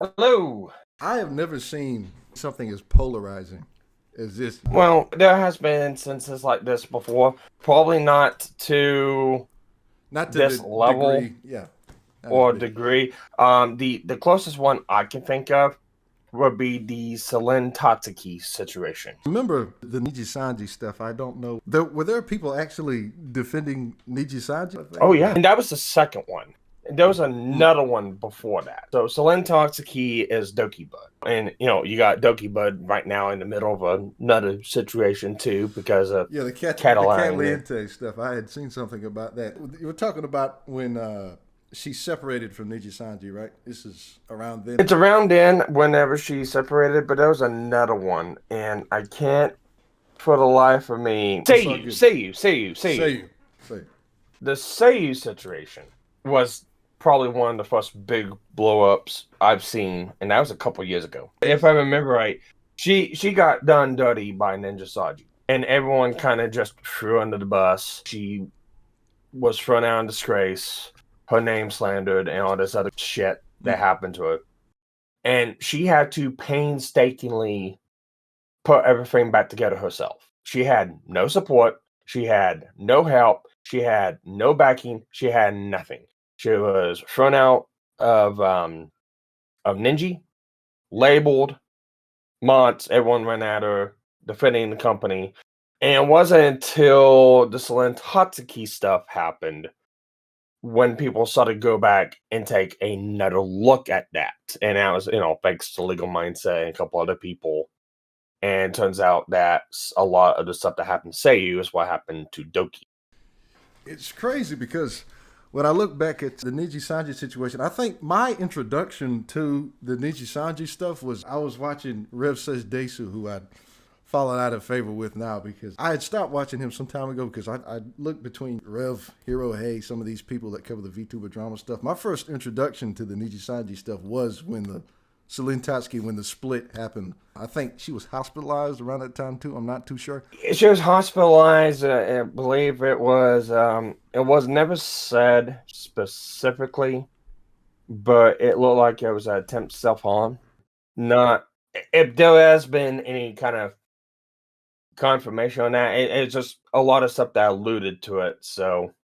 Hello. I have never seen something as polarizing as this. Well, there has been instances like this before. Probably not to Not to the this level degree, yeah, not as or big. degree. The closest one I can think of would be the Celine Tatsuki situation. Remember the Niji Sanji stuff? I don't know. Were there people actually defending Niji Sanji? I Oh think. yeah, and that was the second one. And there was Mm. another one before that. So Celine Tatsuki is Doki Bud, and you got Doki Bud right now in the middle of another situation too because of Yeah, the Catalan. Caliente stuff. I had seen something about that. You were talking about when she separated from Niji Sanji, right? This is around then. It's around then whenever she separated, but there was another one, and I can't for the life of me It's all good. say Say you. you, say you. The Seiyu situation was probably one of the first big blow ups I've seen, and that was a couple years ago. If I remember right, she got done dirty by Ninja Saji, and everyone kind of just threw under the bus. She was thrown out in disgrace, her name slandered, and all this other shit that happened to her. And she had to painstakingly put everything back together herself. She had no support, she had no help, she had no backing, she had nothing. She was thrown out of Ninja, labeled months, everyone ran at her, defending the company. And it wasn't until the Celine Hatsuki stuff happened when people started to go back and take another look at that. And that was, thanks to Legal Mindset and a couple other people. And it turns out that a lot of the stuff that happened to Seiyu is what happened to Doki. It's crazy because when I look back at the Niji Sanji situation, I think my introduction to the Niji Sanji stuff was I was watching Rev Says Desu, who I'd fallen out of favor with now because I had stopped watching him some time ago because I looked between Rev, Hero Hey, some of these people that cover the VTuber drama stuff. My first introduction to the Niji Sanji stuff was when the Celine Tatsuki, when the split happened. I think she was hospitalized around that time too. I'm not too sure. She was hospitalized. I believe it was. It was never said specifically, but it looked like it was an attempt to self harm. Not if there has been any kind of confirmation on that. It's just a lot of stuff that alluded to it. So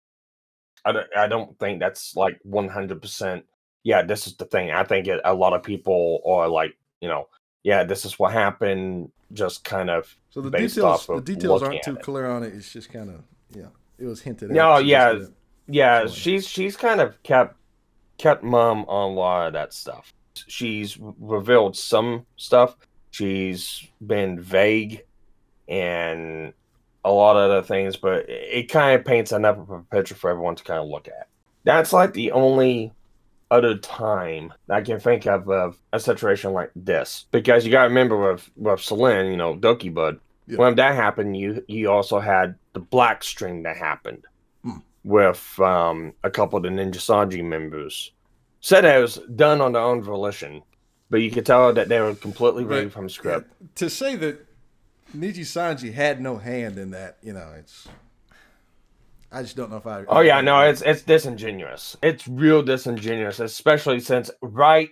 I don't think that's like 100%. Yeah, this is the thing. I think a lot of people are like, yeah, this is what happened, just kind of So based off the of details looking aren't at too it. clear on it. It's just kind of yeah, it was hinted at. No, She just yeah, didn't yeah. join. She's kind of kept mum on a lot of that stuff. She's revealed some stuff. She's been vague and a lot of other things, but it kind of paints enough of a picture for everyone to kind of look at. That's like the only other time I can think of a situation like this. Because you gotta remember with Celine, Doki Bud, Yeah. when that happened, you also had the black string that happened Hmm. with a couple of the Ninja Sanji members. Said it was done on their own volition, but you could tell that they were completely reading But from yeah, script. to say that Niji Sanji had no hand in that, it's I just don't know if Oh I yeah, agree with no, that. it's disingenuous. It's real disingenuous, especially since right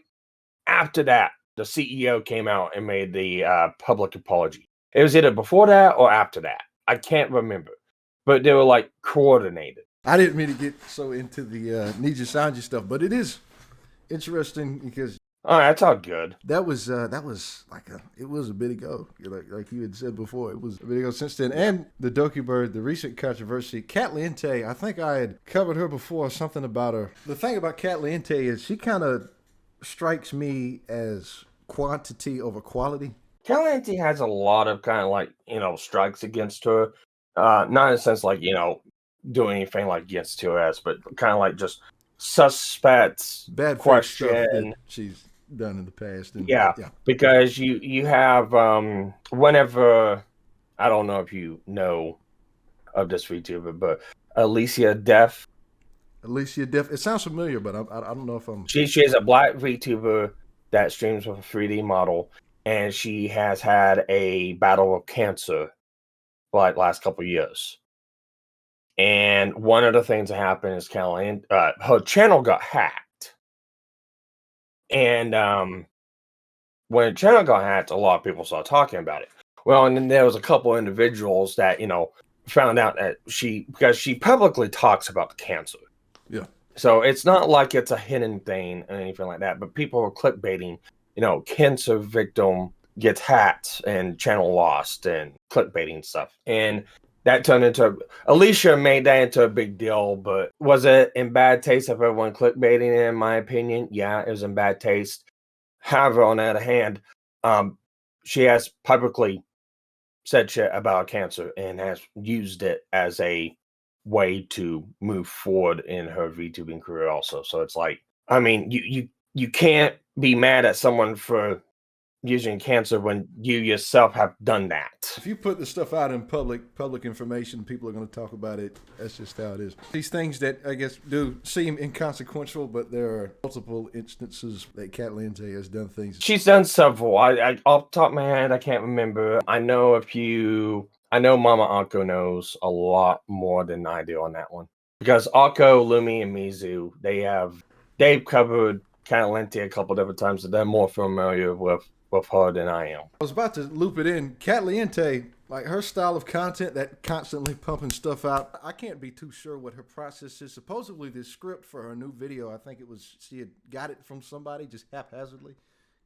after that, the CEO came out and made the public apology. It was either before that or after that. I can't remember, but they were like coordinated. I didn't mean to get so into the Niji Sanji stuff, but it is interesting because Oh, that's all good. that was like it was a bit ago. Like you had said before, it was a bit ago since then. And the Doki Bird, the recent controversy, Cat Liente, I think I had covered her before. Something about her. The thing about Cat Liente is she kind of strikes me as quantity over quality. Caliente has a lot of kind of like strikes against her, not in a sense like doing anything like against TOS, but kind of like just suspects Bad faith stuff that question. she's done in the past, and Yeah, yeah, because you have whenever I don't know if you know of this VTuber, but Alicia Def. Alicia Def. It sounds familiar, but I don't know if I'm. She is a black VTuber that streams with a 3D model, and she has had a battle of cancer for like last couple years. And one of the things that happened is her channel got hacked, and when the channel got hacked, a lot of people started talking about it. Well, and then there was a couple individuals that, found out that because she publicly talks about the cancer. Yeah. So it's not like it's a hidden thing or anything like that, but people are clickbaiting, cancer victim gets hacked and channel lost and clickbaiting stuff. And that turned into, Alicia made that into a big deal, but was it in bad taste of everyone clickbaiting it, in my opinion? Yeah, it was in bad taste. However, on the other hand, she has publicly said shit about cancer and has used it as a way to move forward in her VTubing career also. So it's like, I mean, you can't be mad at someone for using cancer when you yourself have done that. If you put the stuff out in public information, people are going to talk about it. That's just how it is. These things that I guess do seem inconsequential, but there are multiple instances that Cat Lindsay has done things. She's done several. I off the top of my head, I can't remember. I know a few. I know Mama Akko knows a lot more than I do on that one. Because Akko, Lumi, and Mizu, they've covered Cat Lindsay a couple different times, so they're more familiar with her than I am. I was about to loop it in. Cat Liente, like her style of content, that constantly pumping stuff out, I can't be too sure what her process is. Supposedly the script for her new video, I think it was, she had got it from somebody, just haphazardly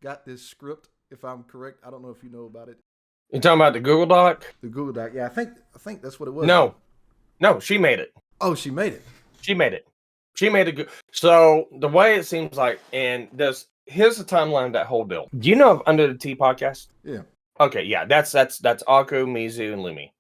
got this script, if I'm correct. I don't know if you know about it. You talking about the Google Doc? The Google Doc, yeah, I think that's what it was. No, she made it. Oh, she made it. She made it. She made it. So the way it seems like, and here's the timeline of that whole deal. Do you know of Under the Tea podcast? Yeah. Okay, yeah, that's Akko, Mizu, and Lumi,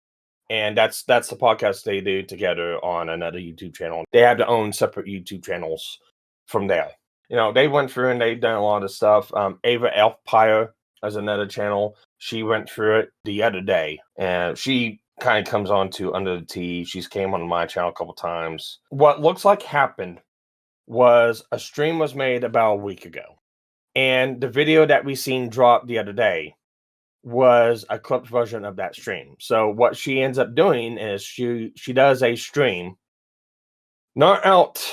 and that's the podcast they do together on another YouTube channel. They have their own separate YouTube channels from there. They went through and they've done a lot of stuff. Ava Elfpire has another channel. She went through it the other day, and she kind of comes on to Under the Tea. She's came on my channel a couple times. What looks like happened was a stream was made about a week ago, and the video that we seen drop the other day was a clipped version of that stream. So what she ends up doing is she does a stream, not out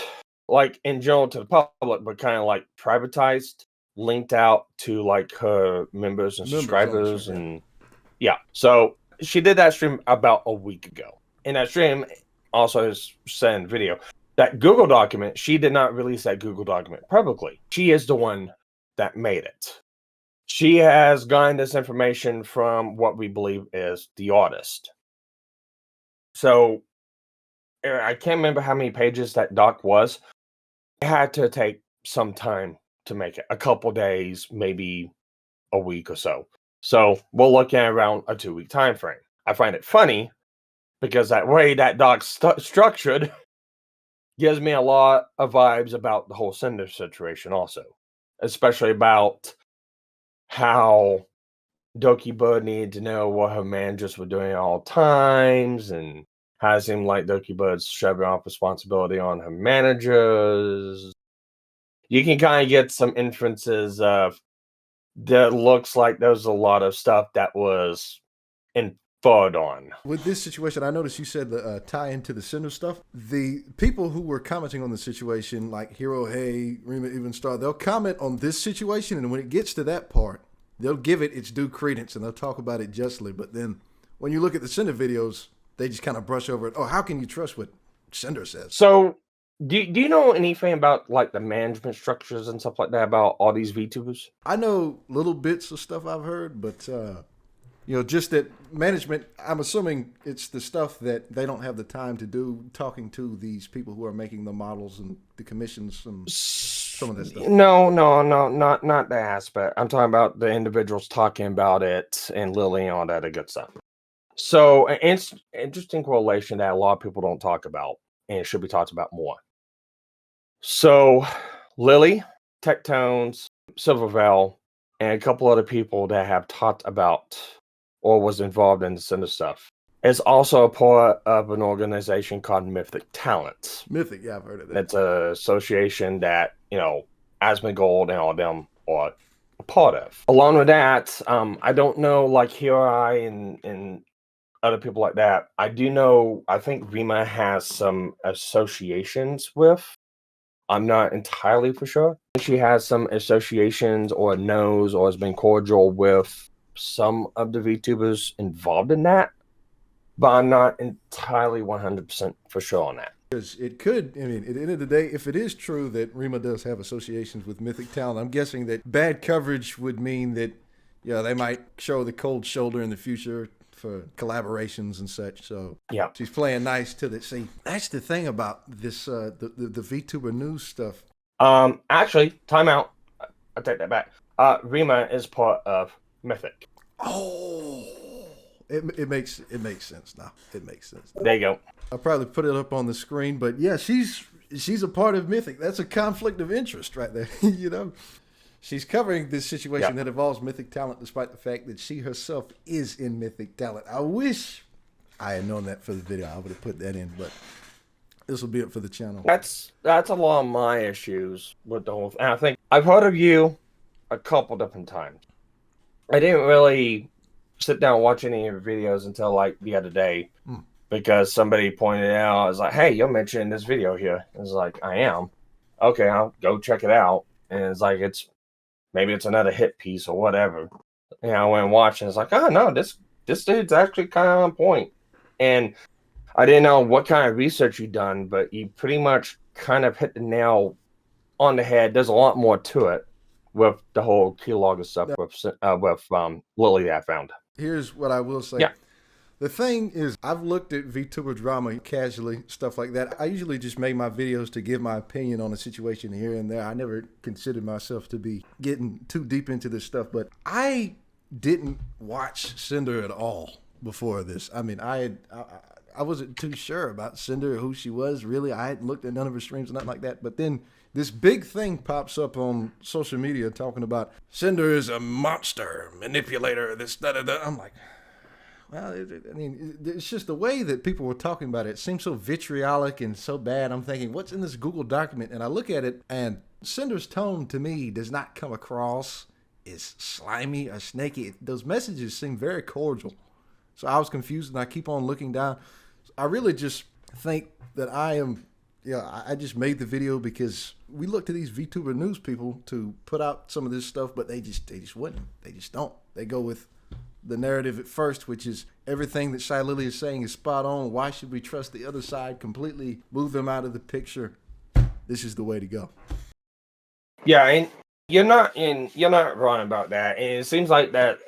like in general to the public, but kind of like privatized, linked out to like her members and subscribers, and yeah. So she did that stream about a week ago. In that stream, also is sent video. That Google document, she did not release that Google document publicly. She is the one that made it. She has gotten this information from what we believe is the artist. So I can't remember how many pages that doc was. It had to take some time to make it, a couple days, maybe a week or so. So we're looking at around a 2-week time frame. I find it funny because that way that doc's structured gives me a lot of vibes about the whole Sinder situation also, especially about how Doki Bird needed to know what her managers were doing at all times, and how it seemed like Doki Bird's shoving off responsibility on her managers. You can kind of get some inferences of that looks like there's a lot of stuff that was inferred on. With this situation, I noticed you said the tie into the Cinder stuff. The people who were commenting on the situation, like Hero Hey, Rima Even Star, they'll comment on this situation, and when it gets to that part, they'll give it its due credence and they'll talk about it justly. But then when you look at the Cinder videos, they just kind of brush over it. Oh, how can you trust what Cinder says? So do you know anything about like the management structures and stuff like that about all these VTubers? I know little bits of stuff I've heard, but just that management, I'm assuming it's the stuff that they don't have the time to do, talking to these people who are making the models and the commissions and some of that stuff. No, not that aspect. I'm talking about the individuals talking about it and Lily and all that good stuff. So an interesting correlation that a lot of people don't talk about, and it should be talked about more. So Lily, Tectones, Silvervale, and a couple other people that have talked about or was involved in the Cinder stuff is also a part of an organization called Mythic Talents. Mythic, yeah, I've heard of that. It's an association that, Asmongold and all of them are a part of. Along with that, I don't know, like Hirai and other people like that. I do know, I think Rima has some associations with I'm not entirely for sure. She has some associations or knows or has been cordial with some of the VTubers involved in that, but I'm not entirely 100% for sure on that. Because it could, I mean, at the end of the day, if it is true that Rima does have associations with Mythic Talent, I'm guessing that bad coverage would mean that, yeah, they might show the cold shoulder in the future for collaborations and such. So yeah, she's playing nice to the. See, that's the thing about this the VTuber news stuff. Actually, time out. I take that back. Rima is part of Mythic. Oh, it makes sense now. It makes sense. There you go. I'll probably put it up on the screen, but yeah, she's a part of Mythic. That's a conflict of interest right there. You know, she's covering this situation that involves Mythic Talent, despite the fact that she herself is in Mythic Talent. I wish I had known that for the video. I would have put that in, but this will be it for the channel. That's a lot of my issues with the whole thing. I think I've heard of you a couple different times. I didn't really sit down and watch any of your videos until like the other day. Because somebody pointed out, I was like, hey, you're mentioning this video here. I was like, I am. Okay, I'll go check it out. And it's like, maybe it's another hit piece or whatever. And I went and watched and it's like, oh no, this dude's actually kind of on point. And I didn't know what kind of research you'd done, but you pretty much kind of hit the nail on the head. There's a lot more to it with the whole keylogger stuff with Lily that I found. Here's what I will say. Yeah. The thing is, I've looked at VTuber drama casually, stuff like that. I usually just make my videos to give my opinion on a situation here and there. I never considered myself to be getting too deep into this stuff, but I didn't watch Sinder at all before this. I mean, I wasn't too sure about Sinder or who she was, really. I hadn't looked at none of her streams, nothing like that. But then this big thing pops up on social media talking about Sinder is a monster, manipulator, this, that, that. I'm like, well, I mean, it's just the way that people were talking about it. It seems so vitriolic and so bad. I'm thinking, what's in this Google document? And I look at it, and Cinder's tone to me does not come across as slimy or snaky. Those messages seem very cordial. So I was confused, and I keep on looking down. I really just think that I just made the video because we look to these VTuber news people to put out some of this stuff, but they just wouldn't. They just don't. They go with the narrative at first, which is everything that Shylily is saying is spot on. Why should we trust the other side? Completely move them out of the picture. This is the way to go. Yeah, and you're not wrong about that. And it seems like that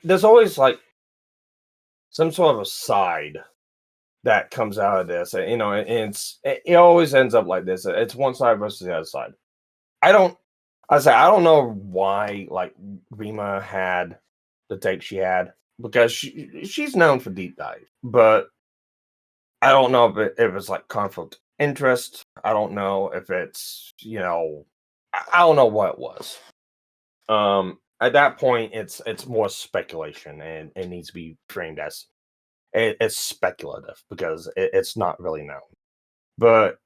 there's always like some sort of a side that comes out of this. You know, and it always ends up like this. It's one side versus the other side. I don't know why like Rima had the take she had, because she's known for deep dive, but I don't know if it's like conflict interest. I don't know if it's, you know, I don't know what it was. At that point, it's more speculation, and it needs to be framed as it's speculative because it's not really known. But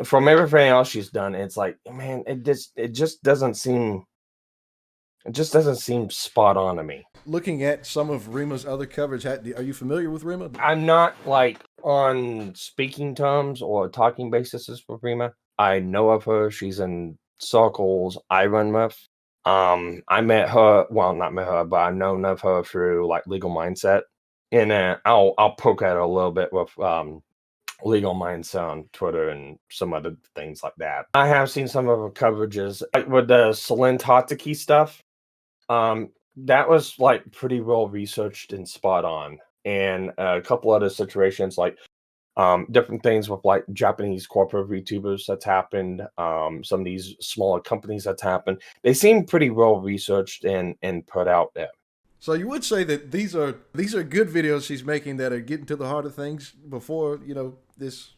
from everything else she's done, it's like, man, it just doesn't seem spot on to me. Looking at some of Rima's other coverage, are you familiar with Rima? I'm not like on speaking terms or talking basis with Rima. I know of her. She's in circles I run with. I met her, well, not met her, but I've known of her through like Legal Mindset. And I'll poke at her a little bit with Legal Mindset on Twitter and some other things like that. I have seen some of her coverages, like with the Celine Tataki stuff. That was like pretty well researched and spot on. And a couple other situations, like different things with like Japanese corporate VTubers that's happened, some of these smaller companies that's happened. They seem pretty well researched and put out there. So you would say that these are good videos she's making that are getting to the heart of things before, you know, this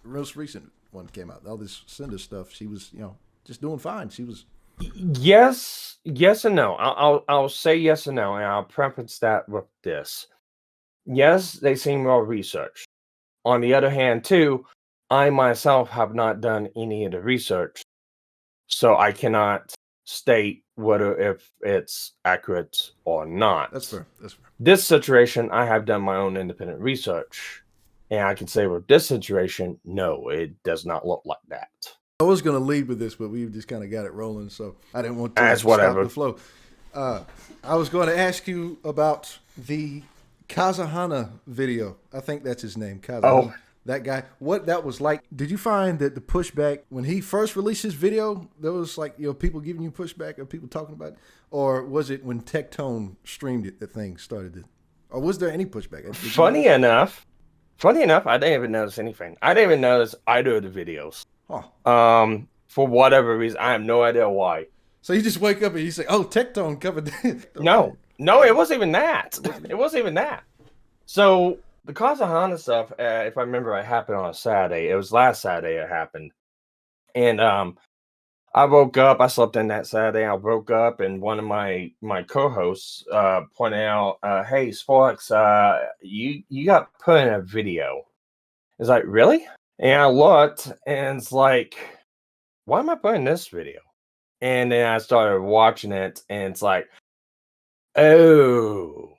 most recent one came out. All this Sinder stuff, she was, you know, just doing fine. She was. Yes and no. I'll say yes and no, and I'll preface that with this. Yes, they seem well researched. On the other hand, too, I myself have not done any of the research, so I cannot state if it's accurate or not. That's fair. That's fair. This situation, I have done my own independent research, and I can say with this situation, no, it does not look like that. I was going to lead with this, but we just kind of got it rolling, so I didn't want to That's stop whatever. the flow. I was going to ask you about the Kazahana video. I think that's his name, Kazahana. Oh. That guy, what that was like. Did you find that the pushback, when he first released his video, there was like, people giving you pushback or people talking about it? Or was it when Tectone streamed it that thing started to, or was there any pushback? Funny enough, I didn't even notice anything. I didn't even notice either of the videos. Huh. For whatever reason, I have no idea why. So you just wake up and you say, "Oh, Tectone covered." No, it wasn't even that. It wasn't even that. So the Kazahana stuff, if I remember, it happened on a Saturday. It was last Saturday it happened, and I woke up. I slept in that Saturday. I woke up, and one of my co-hosts pointed out, "Hey, Sparks, you got put in a video." It's like, really? And I looked, and it's like, why am I putting this video? And then I started watching it, and it's like, oh,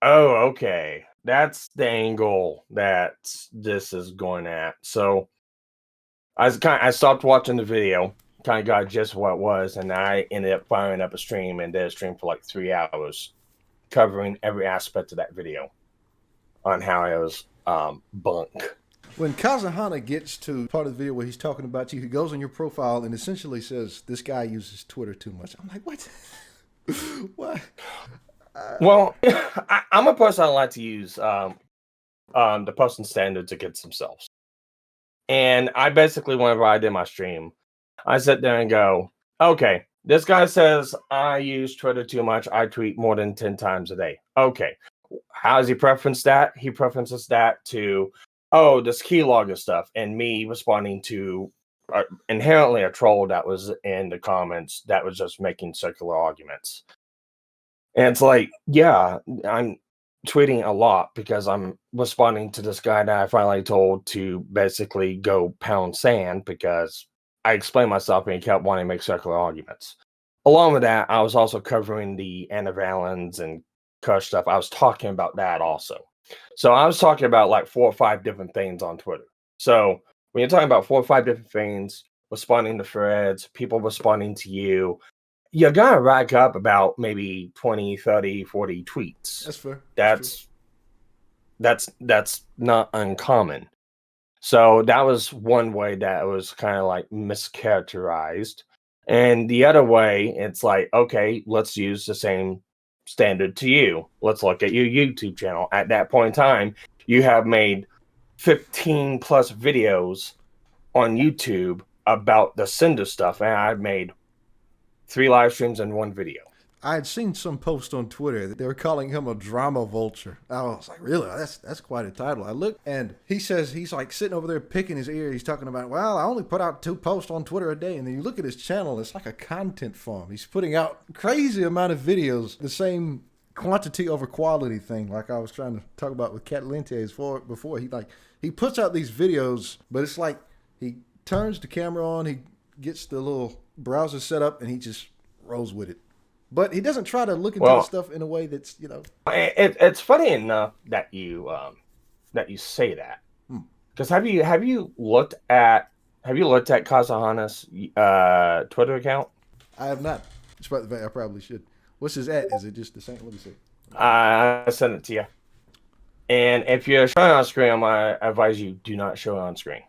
okay. That's the angle that this is going at. So I stopped watching the video, kind of got just what it was, and I ended up firing up a stream and did a stream for like 3 hours, covering every aspect of that video on how it was bunk. When Kazahana gets to part of the video where he's talking about you, he goes on your profile and essentially says, "This guy uses Twitter too much." I'm like, what? What? Well, I'm a person I like to use the posting standards against themselves. And I basically, whenever I did my stream, I sit there and go, okay, this guy says I use Twitter too much. I tweet more than 10 times a day. Okay. How does he preference that? He preferences that to, oh, this keylogger stuff, and me responding to inherently a troll that was in the comments that was just making circular arguments. And it's like, yeah, I'm tweeting a lot because I'm responding to this guy that I finally told to basically go pound sand because I explained myself and he kept wanting to make circular arguments. Along with that, I was also covering the antivalens and Kush stuff. I was talking about that also. So I was talking about like 4 or 5 different things on Twitter. So when you're talking about 4 or 5 different things, responding to threads, people responding to you, you're going to rack up about maybe 20, 30, 40 tweets. That's fair. That's not uncommon. So that was one way that it was kind of like mischaracterized. And the other way, it's like, okay, let's use the same standard to you. Let's look at your YouTube channel. At that point in time, you have made 15 plus videos on YouTube about the Sinder stuff, and I've made 3 live streams and 1 video. I had seen some post on Twitter that they were calling him a drama vulture. I was like, really? That's quite a title. I looked, and he says he's like sitting over there picking his ear. He's talking about, well, I only put out 2 posts on Twitter a day. And then you look at his channel, it's like a content farm. He's putting out crazy amount of videos, the same quantity over quality thing, like I was trying to talk about with Cat Lentes before. He puts out these videos, but it's like he turns the camera on, he gets the little browser set up, and he just rolls with it. But he doesn't try to look into the stuff in a way that's, It's funny enough that you say that, because have you looked at Kazahana's Twitter account? I have not. Despite the fact I probably should. What's his at? Is it just the same? Let me see. I sent it to you. And if you're showing it on screen, I advise you do not show it on screen.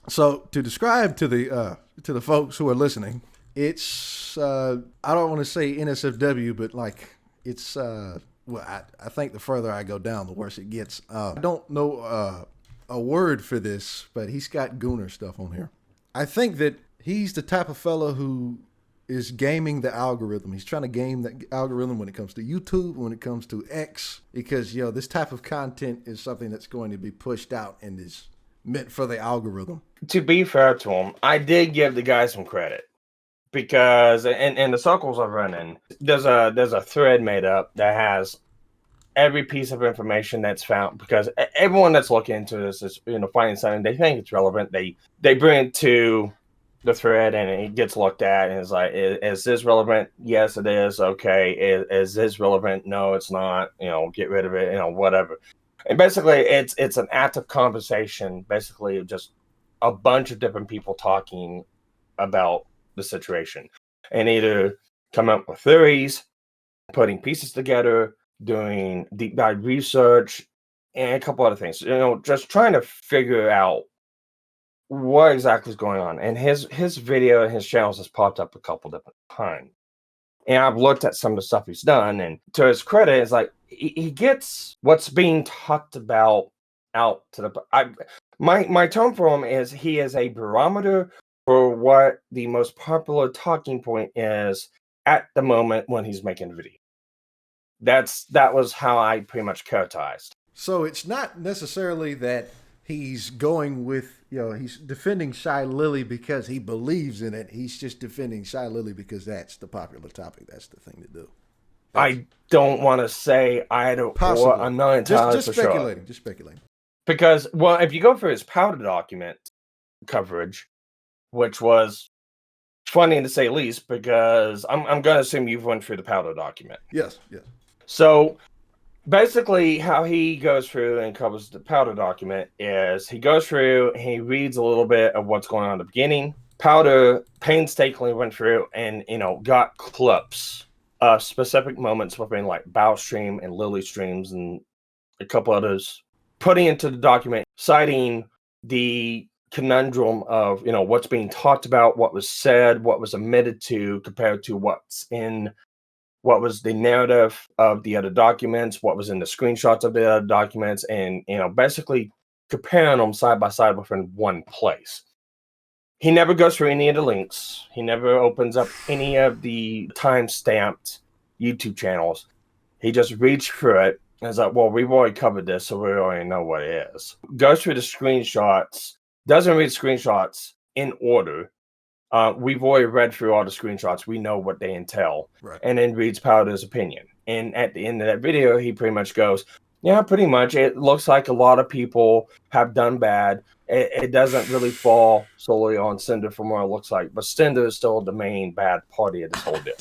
So to describe to the folks who are listening, it's I don't want to say NSFW, but like it's well, I think the further I go down, the worse it gets. I don't know a word for this, but he's got Gooner stuff on here. I think that he's the type of fellow who is gaming the algorithm. He's trying to game the algorithm when it comes to YouTube, when it comes to X, because this type of content is something that's going to be pushed out and is meant for the algorithm. To be fair to him, I did give the guy some credit because in the circles I'm running, there's a thread made up that has every piece of information that's found, because everyone that's looking into this is finding something they think it's relevant. They bring it to the thread and it gets looked at and it's like, is this relevant? Yes, it is. Okay. Is this relevant? No, it's not. Get rid of it. Whatever. And basically, it's an active conversation, basically just a bunch of different people talking about the situation, and either come up with theories, putting pieces together, doing deep dive research, and a couple other things. Just trying to figure out what exactly is going on. And his video and his channels has popped up a couple different times. And I've looked at some of the stuff he's done, and to his credit, it's like he gets what's being talked about out to the. My tone for him is he is a barometer for what the most popular talking point is at the moment when he's making a video. That was how I pretty much characterized. So it's not necessarily that he's going with, he's defending Shylily because he believes in it. He's just defending Shylily because that's the popular topic. That's the thing to do. I don't want to say either or. I'm not entirely just speculating. Just speculating. Because, well, if you go for his powder document coverage, which was funny to say least, because I'm going to assume you've went through the powder document. Yes. So basically, how he goes through and covers the powder document is he goes through, he reads a little bit of what's going on at the beginning. Powder painstakingly went through and, got clips of specific moments within like Bow Stream and Lily Streams and a couple others, putting into the document, citing the conundrum of, what's being talked about, what was said, what was omitted to, compared to what was the narrative of the other documents, what was in the screenshots of the other documents, and basically comparing them side by side within one place. He never goes through any of the links. He never opens up any of the time-stamped YouTube channels. He just reads through it and is like, well, we've already covered this, so we already know what it is. Goes through the screenshots, doesn't read screenshots in order. We've already read through all the screenshots. We know what they entail. Right. And then reads Powder's opinion. And at the end of that video, he pretty much goes, yeah, pretty much. It looks like a lot of people have done bad. It doesn't really fall solely on Sinder from what it looks like. But Sinder is still the main bad party of this whole deal.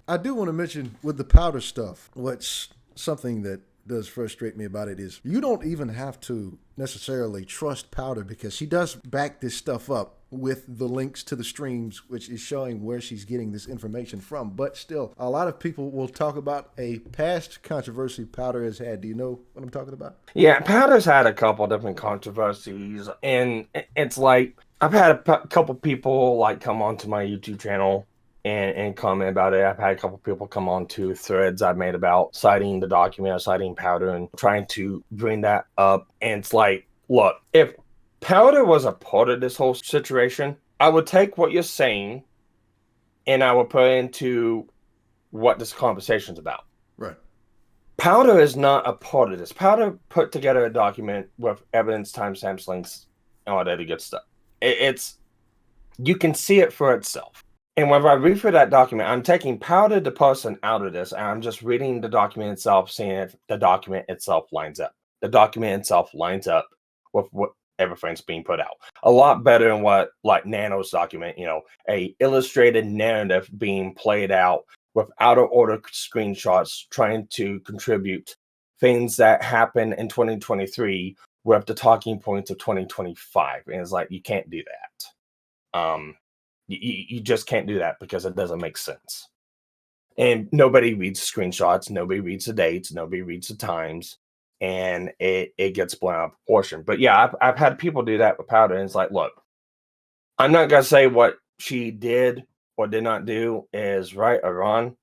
I do want to mention with the powder stuff, what's something that does frustrate me about it is you don't even have to necessarily trust Powder because she does back this stuff up with the links to the streams, which is showing where she's getting this information from. But still, a lot of people will talk about a past controversy Powder has had. Do you know what I'm talking about? Yeah, Powder's had a couple different controversies, and it's like I've had a couple people like come onto my YouTube channel and comment about it. I've had a couple people come on to threads I've made about citing the document, citing Powder, and trying to bring that up. And it's like, look, if Powder was a part of this whole situation, I would take what you're saying and I would put it into what this conversation's about. Right. Powder is not a part of this. Powder put together a document with evidence, timestamps, links, and all that good stuff. It's you can see it for itself. And whenever I read through that document, I'm taking Powder the person out of this, and I'm just reading the document itself, seeing if the document itself lines up. The document itself lines up with what everything's being put out. A lot better than what, like, Nano's document, a illustrated narrative being played out with out-of-order screenshots trying to contribute things that happen in 2023 with the talking points of 2025. And it's like, you can't do that. You just can't do that because it doesn't make sense. And nobody reads screenshots, nobody reads the dates, nobody reads the times, and it gets blown out of proportion. But yeah, I've had people do that with Powder, and it's like, look, I'm not gonna say what she did or did not do is right or wrong.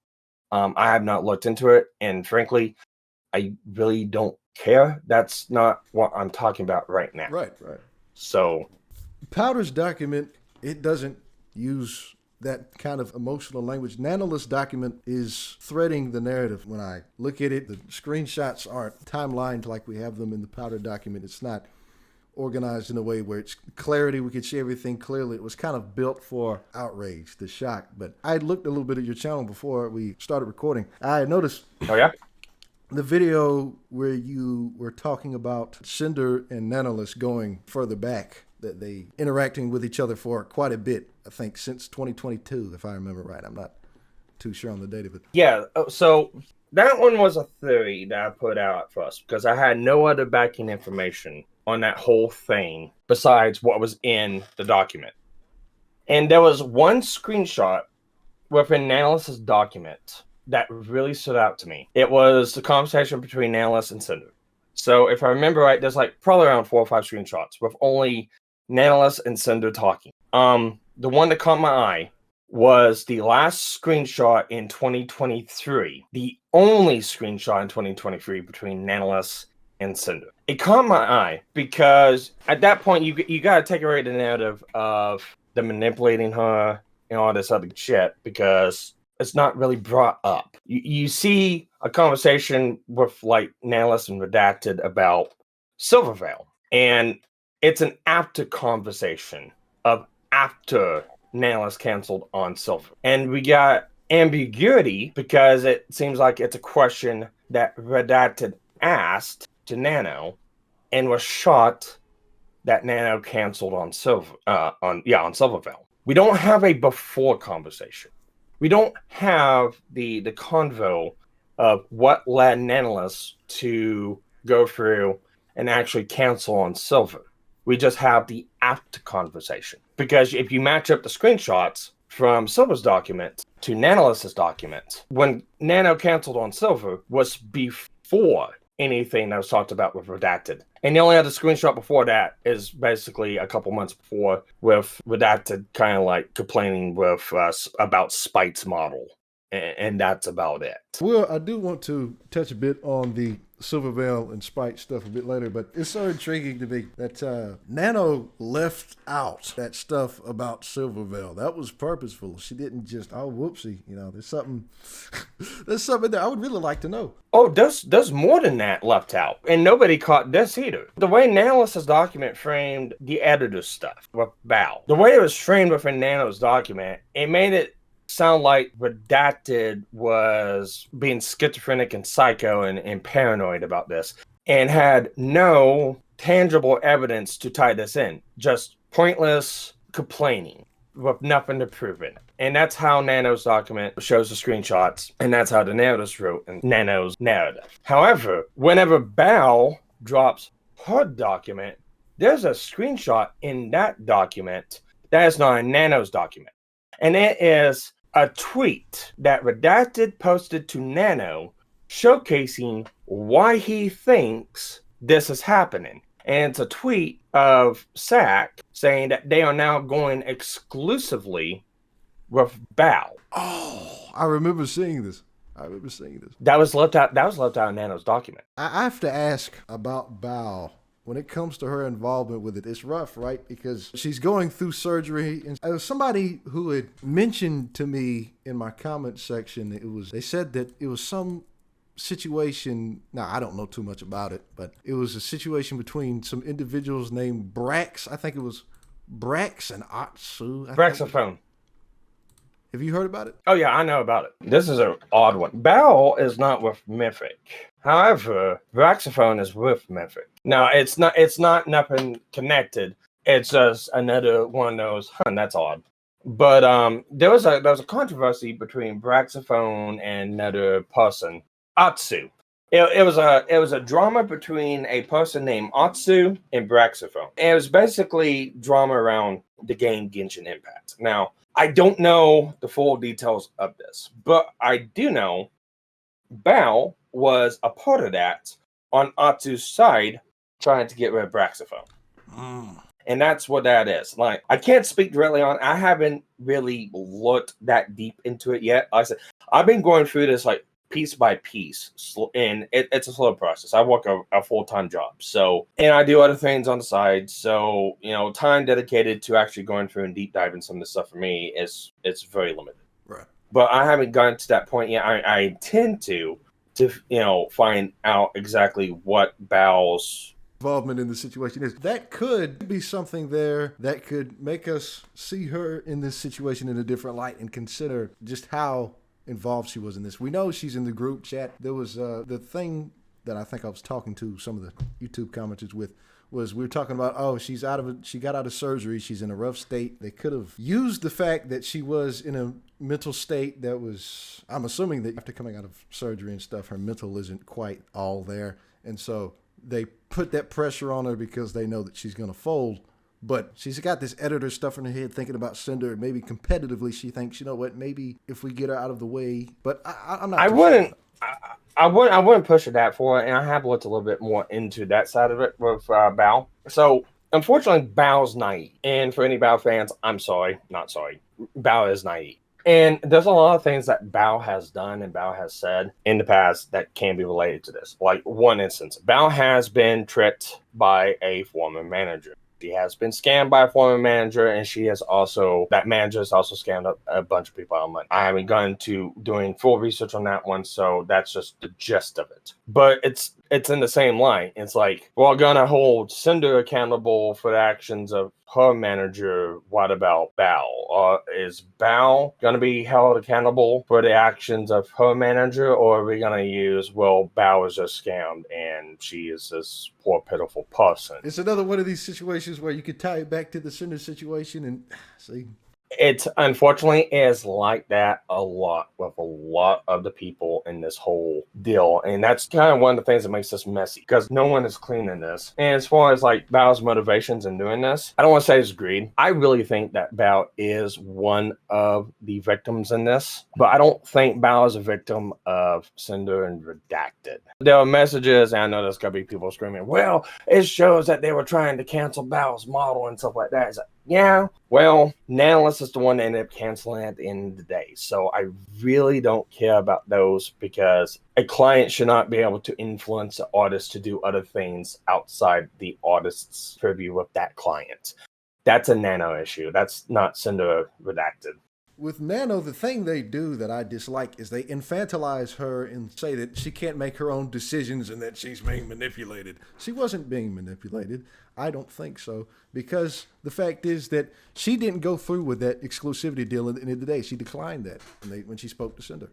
I have not looked into it, and frankly, I really don't care. That's not what I'm talking about right now. Right. So Powder's document, it doesn't use that kind of emotional language. Nanolith's document is threading the narrative. When I look at it, the screenshots aren't timelined like we have them in the Powder document. It's not organized in a way where it's clarity. We could see everything clearly. It was kind of built for outrage, the shock. But I looked a little bit at your channel before we started recording. I noticed the video where you were talking about Sinder and Nanolith going further back, that they interacting with each other for quite a bit, I think since 2022, if I remember right. I'm not too sure on the date of it. Yeah, so that one was a theory that I put out at first because I had no other backing information on that whole thing besides what was in the document. And there was one screenshot within Nanolis's document that really stood out to me. It was the conversation between Nanolis and Sinder. So if I remember right, there's like probably around 4 or 5 screenshots with only Nanolis and Sinder talking. The one that caught my eye was the last screenshot in 2023, the only screenshot in 2023 between Nanolis and Sinder. It caught my eye because at that point you got to take away the narrative of them manipulating her and all this other shit because it's not really brought up. You see a conversation with like Nanolis and Redacted about Silvervale, and it's an after conversation of after Nanolis canceled on Silver. And we got ambiguity because it seems like it's a question that Redacted asked to Nano and was shot that Nano canceled on Silver on Silvervale. We don't have a before conversation. We don't have the convo of what led Nanolis to go through and actually cancel on Silver. We just have the after conversation. Because if you match up the screenshots from Silver's document to Nanolis's document, when Nano canceled on Silver was before anything that was talked about with Redacted. And the only other screenshot before that is basically a couple months before with Redacted kind of like complaining with us about Spite's model. And that's about it. Well, I do want to touch a bit on the Silvervale and Spite stuff a bit later, but it's so intriguing to me that Nano left out that stuff about Silvervale. That was purposeful. She didn't just, oh, whoopsie, there's something there I would really like to know. Oh, there's more than that left out, and nobody caught this either. The way Nanolis's document framed the editor's stuff with Bao, the way it was framed within Nano's document, it made it sound like Redacted was being schizophrenic and psycho and paranoid about this and had no tangible evidence to tie this in, just pointless complaining with nothing to prove it. And that's how Nano's document shows the screenshots, and that's how the narratives wrote in Nano's narrative. However, whenever Bao drops her document, there's a screenshot in that document that is not in Nano's document. And it is a tweet that Redacted posted to Nano showcasing why he thinks this is happening. And it's a tweet of SAC saying that they are now going exclusively with Bao. Oh, I remember seeing this. That was left out of Nano's document. I have to ask about Bao. When it comes to her involvement with it, it's rough, right? Because she's going through surgery. And there was somebody who had mentioned to me in my comment section, they said that it was some situation. Now, I don't know too much about it, but it was a situation between some individuals named Brax. I think it was Brax and Atsu. Braxophone. Have you heard about it? Oh, yeah, I know about it. This is an odd one. Bao is not with Mythic. However, Braxophone is with Mythic. Now, it's not nothing connected. It's just another one of those, that's odd. But there was a controversy between Braxophone and another person, Atsu. It was a drama between a person named Atsu and Braxophone. And it was basically drama around the game Genshin Impact. Now, I don't know the full details of this, but I do know Bao was a part of that on Atsu's side, trying to get rid of Braxophone. And that's what that is. Like, I can't speak directly on. I haven't really looked that deep into it yet. Like I said, I've been going through this like piece by piece, and it's a slow process. I work a full-time job, and I do other things on the side. So time dedicated to actually going through and deep diving some of this stuff for me it's very limited. Right. But I haven't gotten to that point yet. I intend to find out exactly what Bao's involvement in the situation is. That could be something there that could make us see her in this situation in a different light and consider just how involved she was in this. We know she's in the group chat. There was the thing that I think I was talking to some of the YouTube commenters with was we were talking about, she got out of surgery. She's in a rough state. They could have used the fact that she was in a mental state that was, I'm assuming that after coming out of surgery and stuff, her mental isn't quite all there. And so they put that pressure on her because they know that she's going to fold. But she's got this editor stuff in her head thinking about Sinder. Maybe competitively she thinks, you know what, maybe if we get her out of the way. But I'm not. I wouldn't push it that far, and I have looked a little bit more into that side of it with Bao. So unfortunately, Bao's naive, and for any Bao fans, I'm sorry, not sorry. Bao is naive, and there's a lot of things that Bao has done and Bao has said in the past that can be related to this. Like one instance, Bao has been tricked by a former manager. She has been scammed by a former manager, and that manager has also scammed a bunch of people out of money. I haven't gone to doing full research on that one, so that's just the gist of it. But it's in the same line. It's like, we're gonna hold Sinder accountable for the actions of her manager. What about Bao? Is Bao gonna be held accountable for the actions of her manager, or are we gonna use, well, Bao is just scammed and she is this poor pitiful person? It's another one of these situations where you could tie it back to the Sinder situation and see. It unfortunately is like that a lot with a lot of the people in this whole deal. And that's kind of one of the things that makes this messy, because no one is clean in this. And as far as like Bao's motivations in doing this, I don't want to say it's greed. I really think that Bao is one of the victims in this, but I don't think Bao is a victim of Sinder and Redacted. There are messages, and I know there's going to be people screaming, well, it shows that they were trying to cancel Bao's model and stuff like that. It's like, yeah, well, Nanolis is the one that ended up canceling at the end of the day. So I really don't care about those, because a client should not be able to influence the artist to do other things outside the artist's purview of that client. That's a Nano issue. That's not Sinder Redacted. With Nano, the thing they do that I dislike is they infantilize her and say that she can't make her own decisions and that she's being manipulated. She wasn't being manipulated. I don't think so, because the fact is that she didn't go through with that exclusivity deal at the end of the day. She declined that when she spoke to Sinder.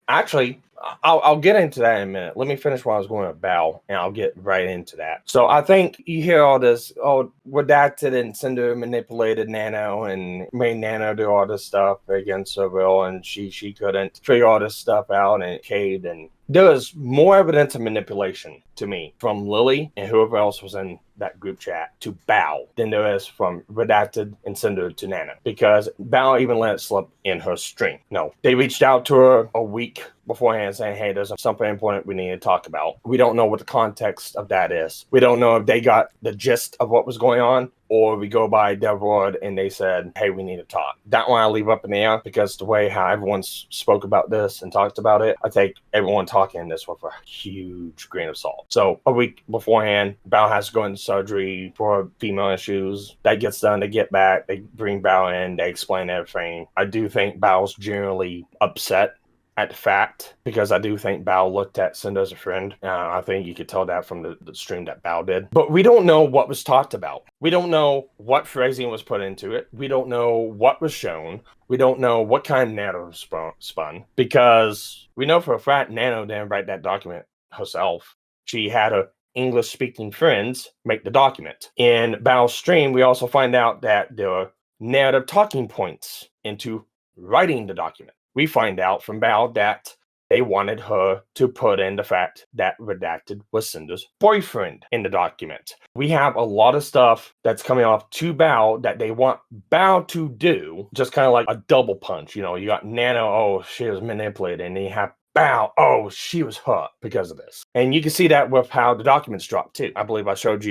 Actually, I'll get into that in a minute. Let me finish what I was going to Bao, and I'll get right into that. So I think you hear all this, Redacted and Sinder manipulated Nano and made Nano do all this stuff against her will, and she couldn't figure all this stuff out, and it caved. And there was more evidence of manipulation to me from Lily and whoever else was in that group chat to Bao than there is from Redacted and Sinder to Nano, because Bao even let it slip in her stream. No, they reached out to her a week beforehand saying, hey, there's something important we need to talk about. We don't know what the context of that is. We don't know if they got the gist of what was going on, or we go by Devrod and they said, hey, we need to talk. That one I leave up in the air, because the way how everyone spoke about this and talked about it, I take everyone talking this with a huge grain of salt. So a week beforehand, Bao has to go into surgery for female issues. That gets done, they get back, they bring Bao in, they explain everything. I do think Bao's generally upset at the fact, because I do think Bao looked at Sinder as a friend. I think you could tell that from the stream that Bao did. But we don't know what was talked about. We don't know what phrasing was put into it. We don't know what was shown. We don't know what kind of Nano spun, because we know for a fact Nano didn't write that document herself. She had her English-speaking friends make the document. In Bao's stream, we also find out that there are narrative talking points into writing the document. We find out from Bao that they wanted her to put in the fact that Redacted was Sinder's boyfriend in the document. We have a lot of stuff that's coming off to Bao that they want Bao to do, just kind of like a double punch. You know, you got Nano, oh, she was manipulated, and then you have Bao, oh, she was hurt because of this. And you can see that with how the documents dropped too. I believe I gave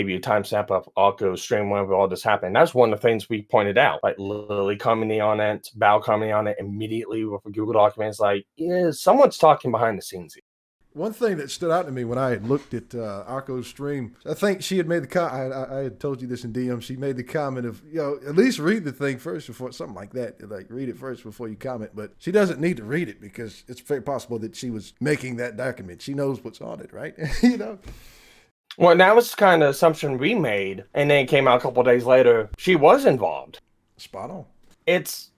you a timestamp of Arco's stream whenever all this happened. That's one of the things we pointed out, like Lily commenting on it, Bao commenting on it immediately with a Google document. It's like, yeah, someone's talking behind the scenes here. One thing that stood out to me when I had looked at Arco's stream, I think she had made the comment, I had told you this in DM, she made the comment of, at least read the thing first before, something like that, like read it first before you comment. But she doesn't need to read it, because it's very possible that she was making that document. She knows what's on it, right? Well, that was kind of assumption we made, and then it came out a couple of days later, she was involved. Spot on. It's...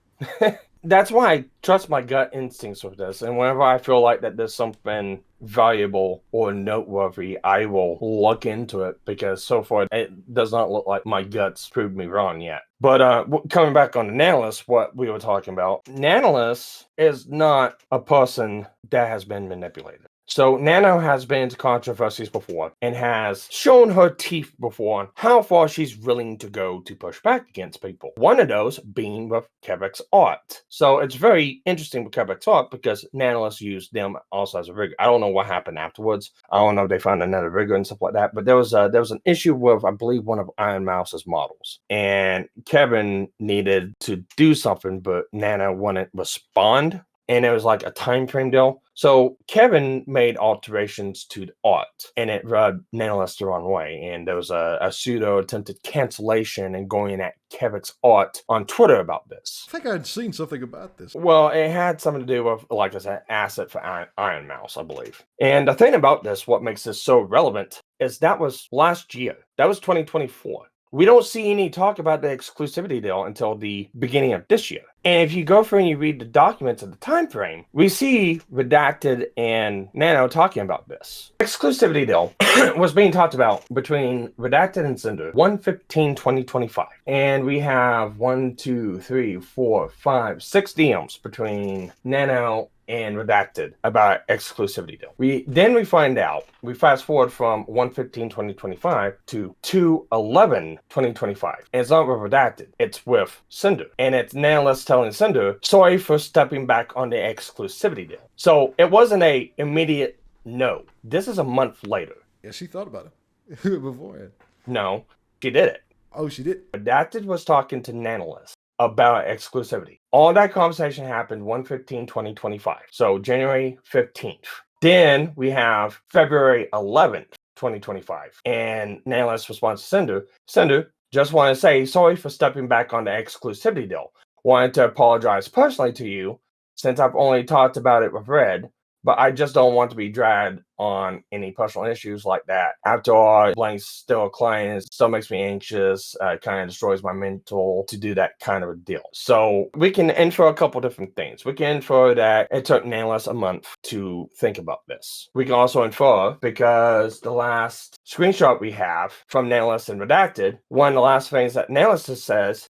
That's why I trust my gut instincts with this. And whenever I feel like that there's something valuable or noteworthy, I will look into it, because so far it does not look like my guts proved me wrong yet. But coming back on the Nanolis, what we were talking about, Nanolis is not a person that has been manipulated. So Nano has been into controversies before and has shown her teeth before on how far she's willing to go to push back against people. One of those being with Quebec's art. So it's very interesting with Quebec's art because Nanolis used them also as a rigger. I don't know what happened afterwards. I don't know if they found another rigger and stuff like that. But there was an issue with, I believe, one of Iron Mouse's models, and Kevin needed to do something, but Nano wouldn't respond. And it was like a time frame deal. So Kevin made alterations to the art, and it rubbed Nanolis the wrong way. And there was a pseudo attempted cancellation and going at Kevin's art on Twitter about this. I think I'd seen something about this. Well, it had something to do with, like I said, asset for Iron Mouse, I believe. And the thing about this, what makes this so relevant, is that was last year. That was 2024. We don't see any talk about the exclusivity deal until the beginning of this year. And if you go through and you read the documents of the time frame, we see Redacted and Nano talking about this. Exclusivity deal was being talked about between Redacted and Sinder 1/15/2025. And we have 1, 2, 3, 4, 5, 6 DMs between Nano and Redacted about exclusivity deal. We find out, we fast forward from 1/15/2025 to 2/11/2025. And it's not with Redacted, it's with Sinder. And it's Nanolis telling Sinder, sorry for stepping back on the exclusivity deal. So it wasn't a immediate no. This is a month later. Yeah, she thought about it beforehand. No, she did it. Oh, she did? Redacted was talking to Nanolis about exclusivity. All that conversation happened 1/15/2025. So January 15th. Then we have February 11th, 2025. And Nanolis responds to Sinder, Sinder, just want to say sorry for stepping back on the exclusivity deal. Wanted to apologize personally to you since I've only talked about it with Red, but I just don't want to be dragged on any personal issues like that. After all, Blank's still a client, it still makes me anxious, kind of destroys my mental to do that kind of a deal. So we can infer a couple different things. We can infer that it took Nanolis a month to think about this. We can also infer, because the last screenshot we have from Nanolis and Redacted, one of the last things that Nanolis says,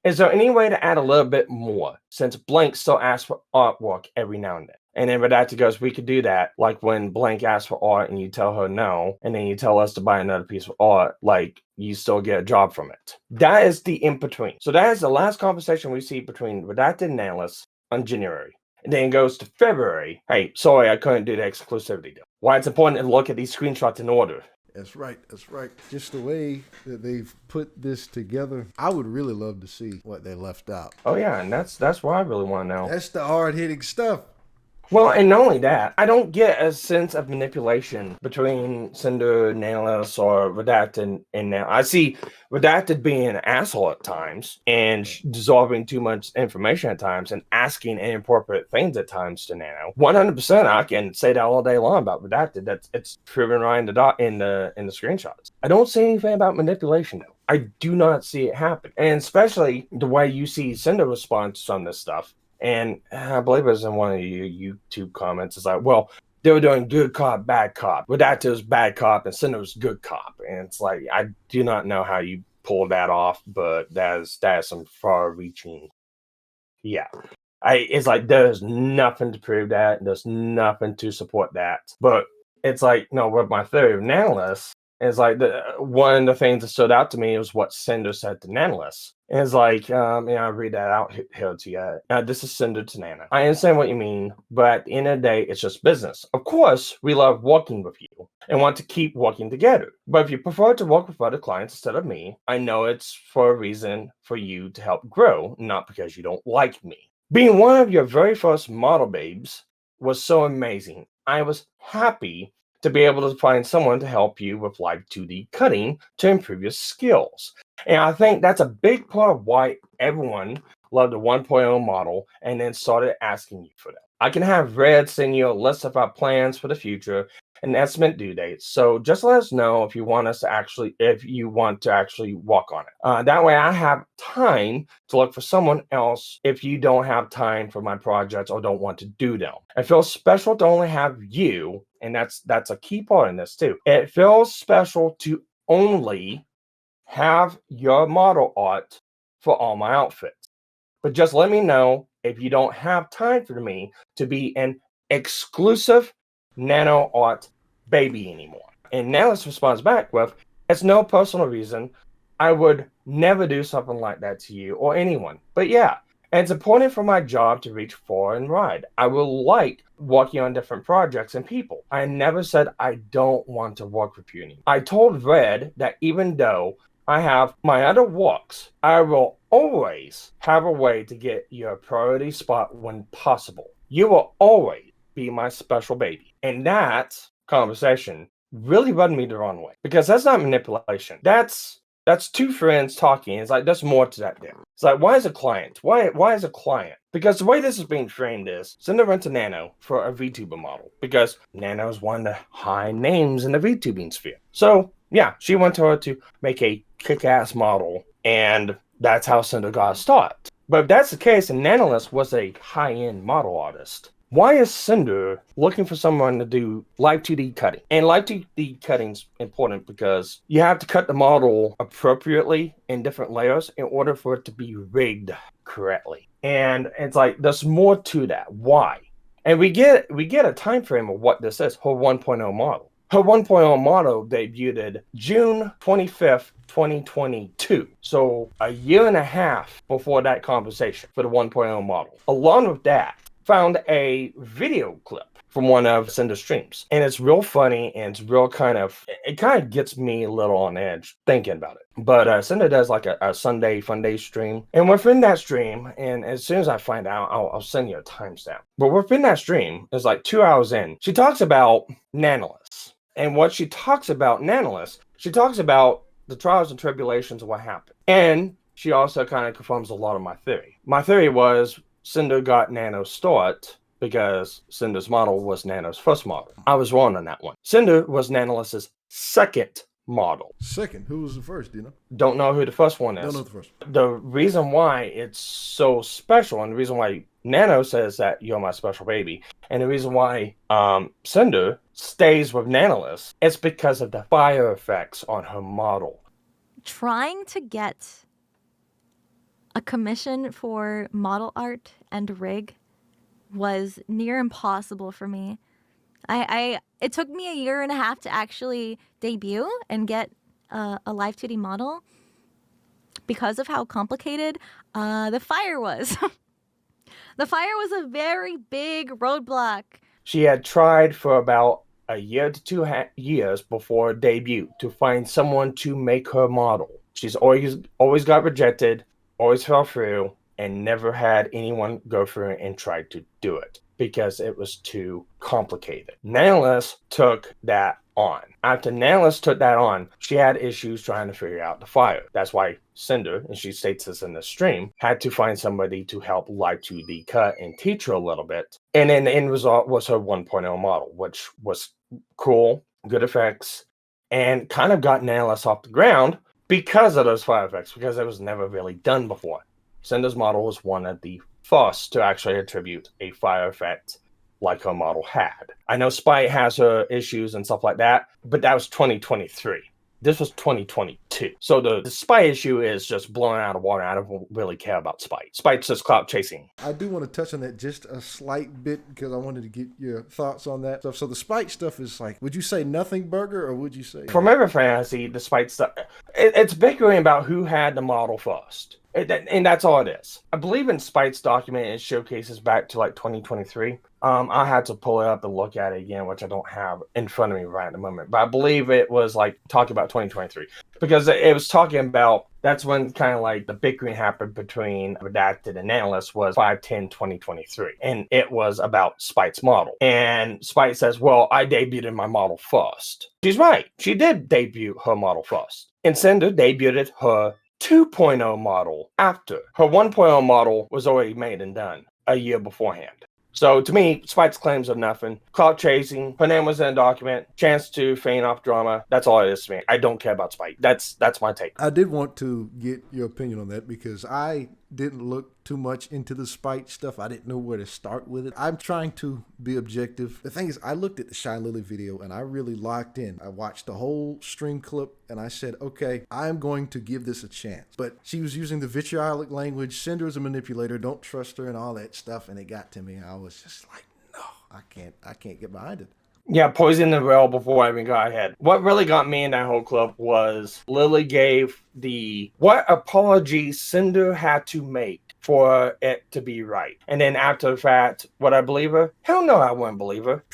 is there any way to add a little bit more, since Blank still asks for artwork every now and then? And then Redacted goes, we could do that, like when Blank asks for art and you tell her no, and then you tell us to buy another piece of art, like you still get a job from it. That is the in-between. So that is the last conversation we see between Redacted and Nanolis on January. And then it goes to February. Hey, sorry, I couldn't do the exclusivity deal. Why it's important to look at these screenshots in order. That's right. That's right. Just the way that they've put this together, I would really love to see what they left out. Oh yeah, and that's what I really want to know. That's the hard-hitting stuff. Well, and not only that, I don't get a sense of manipulation between Sinder, Nanolis, or Redacted and Nano. I see Redacted being an asshole at times and dissolving too much information at times and asking inappropriate things at times to Nano. 100%, I can say that all day long about Redacted. It's proven right in the screenshots. I don't see anything about manipulation though. I do not see it happen, and especially the way you see Sinder respond to some of this stuff. And I believe it was in one of your YouTube comments. It's like, well, they were doing good cop, bad cop. Redacted was bad cop and Sinder was good cop. And it's like, I do not know how you pulled that off, but that is some far-reaching. Yeah. It's like there's nothing to prove that. There's nothing to support that. But it's like, no, with my theory of Nanolis, it's like one of the things that stood out to me was what Sinder said to Nanolis. And it's like, I'll read that out here to you. This is Sinder to Nano. I understand what you mean, but at the end of the day, it's just business. Of course, we love working with you and want to keep working together. But if you prefer to work with other clients instead of me, I know it's for a reason for you to help grow, not because you don't like me. Being one of your very first model babes was so amazing. I was happy to be able to find someone to help you with live 2D cutting to improve your skills. And I think that's a big part of why everyone loved the 1.0 model and then started asking you for that. I can have Red send you a list of our plans for the future an estimate due date. So just let us know if you want to actually work on it. That way I have time to look for someone else if you don't have time for my projects or don't want to do them. It feels special to only have you, and that's a key part in this too. It feels special to only have your model art for all my outfits. But just let me know if you don't have time for me to be an exclusive nano art baby anymore. And Nanalis responds back with, it's no personal reason. I would never do something like that to you or anyone. But yeah, and it's important for my job to reach far and wide. I will like working on different projects and people. I never said I don't want to work with you anymore. I told Red that even though I have my other works, I will always have a way to get your priority spot when possible. You will always be my special baby. And that conversation really rubbed me the wrong way, because that's not manipulation. That's two friends talking. It's like there's more to that there. It's like, why is a client? Why is a client? Because the way this is being framed is Sinder went to Nano for a VTuber model because Nano is one of the high names in the VTubing sphere. So yeah, she went to her to make a kick-ass model, and that's how Sinder got a start. But if that's the case, and Nanolis was a high-end model artist, why is Sinder looking for someone to do live 2D cutting? And live 2D cutting's important because you have to cut the model appropriately in different layers in order for it to be rigged correctly. And it's like, there's more to that. Why? And we get a time frame of what this is, her 1.0 model. Her 1.0 model debuted June 25th, 2022. So a year and a half before that conversation for the 1.0 model. Along with that, found a video clip from one of Sinder's streams. And it's real funny, and it's real it kind of gets me a little on edge thinking about it. But Sinder does like a Sunday Fun Day stream. And within that stream, and as soon as I find out, I'll send you a timestamp. But within that stream, it's like 2 hours in, she talks about Nanolis. And what she talks about Nanolis, she talks about the trials and tribulations of what happened. And she also kind of confirms a lot of my theory. My theory was Sinder got Nano's start because Sinder's model was Nano's first model. I was wrong on that one. Sinder was Nanolis's second model. Second? Who was the first, do you know? Don't know who the first one is. Don't know the first. The reason why it's so special, and the reason why Nano says that you're my special baby, and the reason why Sinder stays with Nanolis, is because of the fire effects on her model. Trying to get a commission for model art and rig was near impossible for me. It took me a year and a half to actually debut and get a live 2D model because of how complicated the fire was. The fire was a very big roadblock. She had tried for about a year to 2 years before debut to find someone to make her model. She's always got rejected, always fell through, and never had anyone go through and try to do it because it was too complicated. Nanolis took that on. After Nanolis took that on, she had issues trying to figure out the fire. That's why Sinder, and she states this in the stream, had to find somebody to help live 2D cut and teach her a little bit. And then the end result was her 1.0 model, which was cool, good effects, and kind of got Nanolis off the ground because of those fire effects, because it was never really done before. Sinder's model was one of the first to actually attribute a fire effect like her model had. I know Spite has her issues and stuff like that, but that was 2023. This was 2022. So the Spite issue is just blowing out of water. I don't really care about Spite. Spite's just clout chasing. I do want to touch on that just a slight bit because I wanted to get your thoughts on that stuff. So the Spite stuff is like, would you say nothing burger, or would you say... From every fantasy, the Spite stuff, it's bickering about who had the model first. And that's all it is. I believe in Spite's document, it showcases back to like 2023. I had to pull it up and look at it again, which I don't have in front of me right at the moment. But I believe it was like talking about 2023 because it was talking about, that's when kind of like the bickering happened between Redacted and Analyst was 5/10/2023. And it was about Spite's model. And Spite says, well, I debuted my model first. She's right. She did debut her model first. And Sinder debuted her 2.0 model after. Her 1.0 model was already made and done a year beforehand. So to me, Spite's claims are nothing. Clout chasing, her name was in a document, chance to feign off drama. That's all it is to me. I don't care about Spite. That's my take. I did want to get your opinion on that because I didn't look too much into the Spite stuff. I didn't know where to start with it. I'm trying to be objective. The thing is, I looked at the Shylily video and I really locked in. I watched the whole stream clip and I said, okay, I'm going to give this a chance. But she was using the vitriolic language. Sinder is a manipulator. Don't trust her and all that stuff. And it got to me. I was just like, no, I can't get behind it. Yeah, poison the well before I even got ahead. What really got me in that whole clip was Lily gave what apology Cinder had to make for it to be right. And then after the fact, would I believe her? Hell no, I wouldn't believe her.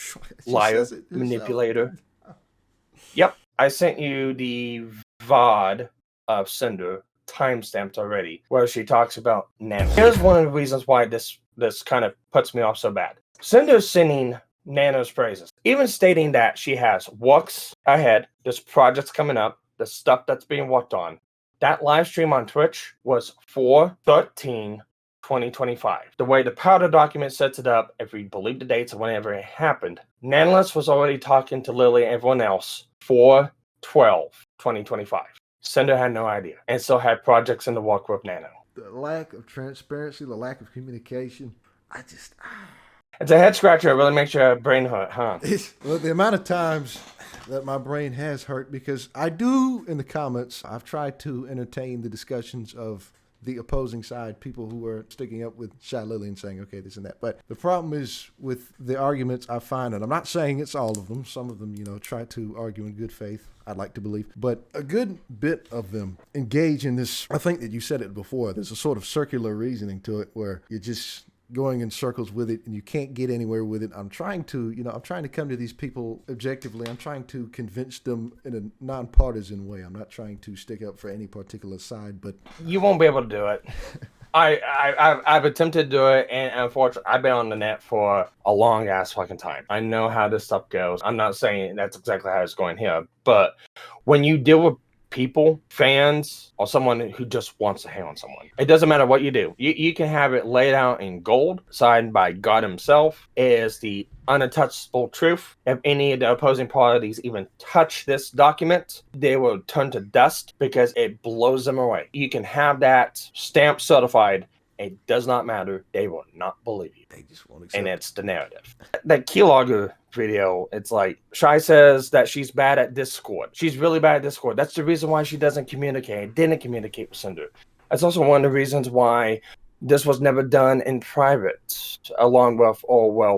Liar, manipulator. Yep, I sent you the VOD of Cinder, timestamped already, where she talks about Nano. Here's one of the reasons why this kind of puts me off so bad. Cinder's singing Nano's praises, even stating that she has works ahead, there's projects coming up, the stuff that's being worked on. That live stream on Twitch was 4/13/2025. The way the powder document sets it up, if we believe the dates of whenever it happened, Nanoless was already talking to Lily and everyone else 4/12/2025. Cinder had no idea and still had projects in the work with Nano. The lack of transparency, the lack of communication, It's a head scratcher. It really makes your brain hurt, huh? Well, the amount of times that my brain has hurt, because I do, in the comments, I've tried to entertain the discussions of the opposing side, people who are sticking up with Shylily and saying, okay, this and that. But the problem is with the arguments I find, and I'm not saying it's all of them. Some of them, try to argue in good faith, I'd like to believe. But a good bit of them engage in this. I think that you said it before. There's a sort of circular reasoning to it where you're just going in circles with it and you can't get anywhere with it. I'm trying to come to these people objectively. I'm trying to convince them in a nonpartisan way. I'm not trying to stick up for any particular side, but you won't be able to do it. I've attempted to do it, and unfortunately, I've been on the net for a long ass fucking time. I know how this stuff goes. I'm not saying that's exactly how it's going here, but when you deal with people, fans, or someone who just wants to hate on someone, it doesn't matter what you do. You can have it laid out in gold, signed by God himself, is the untouchable truth. If any of the opposing parties even touch this document, they will turn to dust because it blows them away. You can have that stamp certified. It does not matter. They will not believe you. They just won't accept. And it's the narrative. That keylogger video, it's like Shy says that she's bad at Discord. She's really bad at Discord. That's the reason why she didn't communicate with Cinder. That's also one of the reasons why this was never done in private, along with,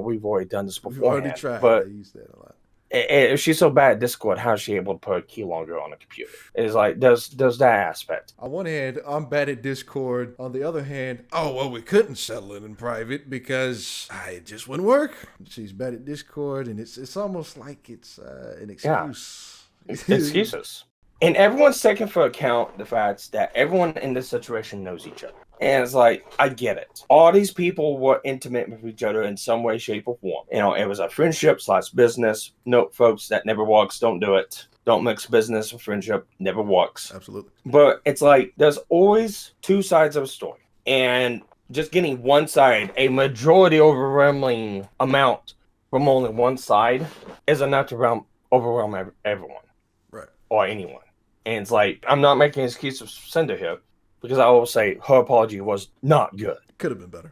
we've already done this before. We've already tried. But I use that a lot. If she's so bad at Discord, how is she able to put a keylogger on a computer? It's like, there's that aspect. On one hand, I'm bad at Discord. On the other hand, we couldn't settle it in private because it just wouldn't work. She's bad at Discord, and it's almost like it's an excuse. Yeah. Excuses. And everyone's taking for account the fact that everyone in this situation knows each other. And it's like, I get it. All these people were intimate with each other in some way, shape, or form. It was a friendship/business. Note, folks, that never works. Don't do it. Don't mix business with friendship. Never works. Absolutely. But it's like, there's always two sides of a story. And just getting one side, a majority overwhelming amount from only one side, is enough to overwhelm everyone. Right. Or anyone. And it's like, I'm not making an excuse of Cinder here, because I will say her apology was not good. Could have been better.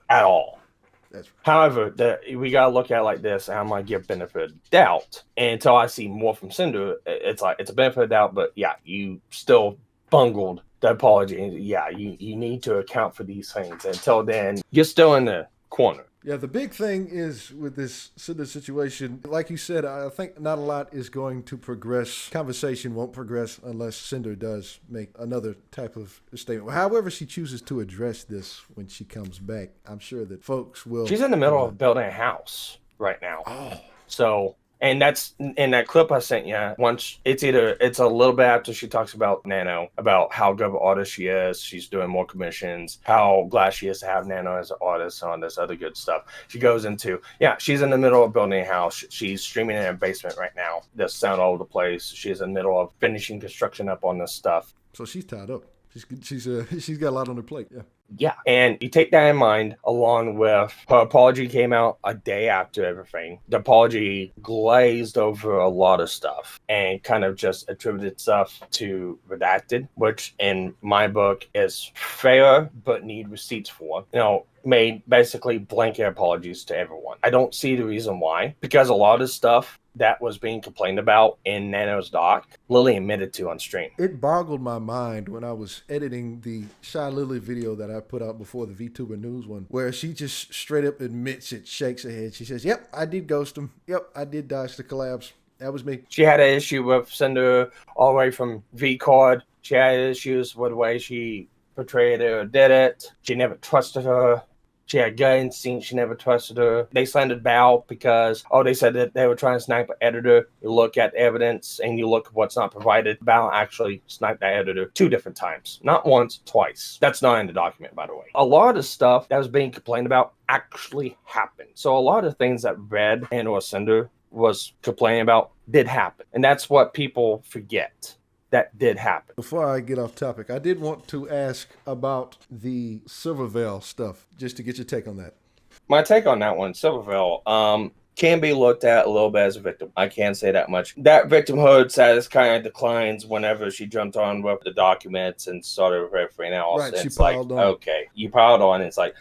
At all. That's right. However, we got to look at it like this, and I'm going to give benefit of doubt. And until I see more from Cinder, it's like, it's a benefit of doubt, but yeah, you still bungled the apology. And yeah, you need to account for these things. Until then, you're still in the corner. Yeah, the big thing is with this Cinder situation, like you said, I think not a lot is going to progress. Conversation won't progress unless Cinder does make another type of statement. However she chooses to address this when she comes back, I'm sure that folks will... She's in the middle of building a house right now. Oh. So... And that's in that clip I sent you. Once it's a little bit after she talks about Nano, about how good of an artist she is. She's doing more commissions, how glad she is to have Nano as an artist, and all this other good stuff. She goes into, she's in the middle of building a house. She's streaming in a basement right now. There's sound all over the place. She's in the middle of finishing construction up on this stuff. So she's tied up. She's got a lot on her plate. Yeah. Yeah. And you take that in mind, along with her apology came out a day after everything. The apology glazed over a lot of stuff and kind of just attributed stuff to redacted, which in my book is fair but need receipts for. Made basically blanket apologies to everyone. I don't see the reason why, because a lot of stuff that was being complained about in Nano's doc, Lily admitted to on stream. It boggled my mind when I was editing the Shylily video that I put out before the VTuber News one, where she just straight up admits it, shakes her head. She says, yep, I did ghost him. Yep, I did dodge the collabs. That was me. She had an issue with Sinder all the way from V-Card. She had issues with the way she portrayed it or did it. She never trusted her. She had gut instinct. She never trusted her. They slandered Bao because, they said that they were trying to snipe an editor. You look at evidence and you look at what's not provided. Bao actually sniped that editor 2 different times. Not once, twice. That's not in the document, by the way. A lot of stuff that was being complained about actually happened. So a lot of things that Red and or Cinder was complaining about did happen. And that's what people forget. That did happen. Before I get off topic, I did want to ask about the Silverveil stuff, just to get your take on that. My take on that one, Silverveil, can be looked at a little bit as a victim. I can't say that much. That victimhood status kind of declines whenever she jumped on with the documents and started with everything else. Right, it's she piled on. Okay, you piled on. It's like,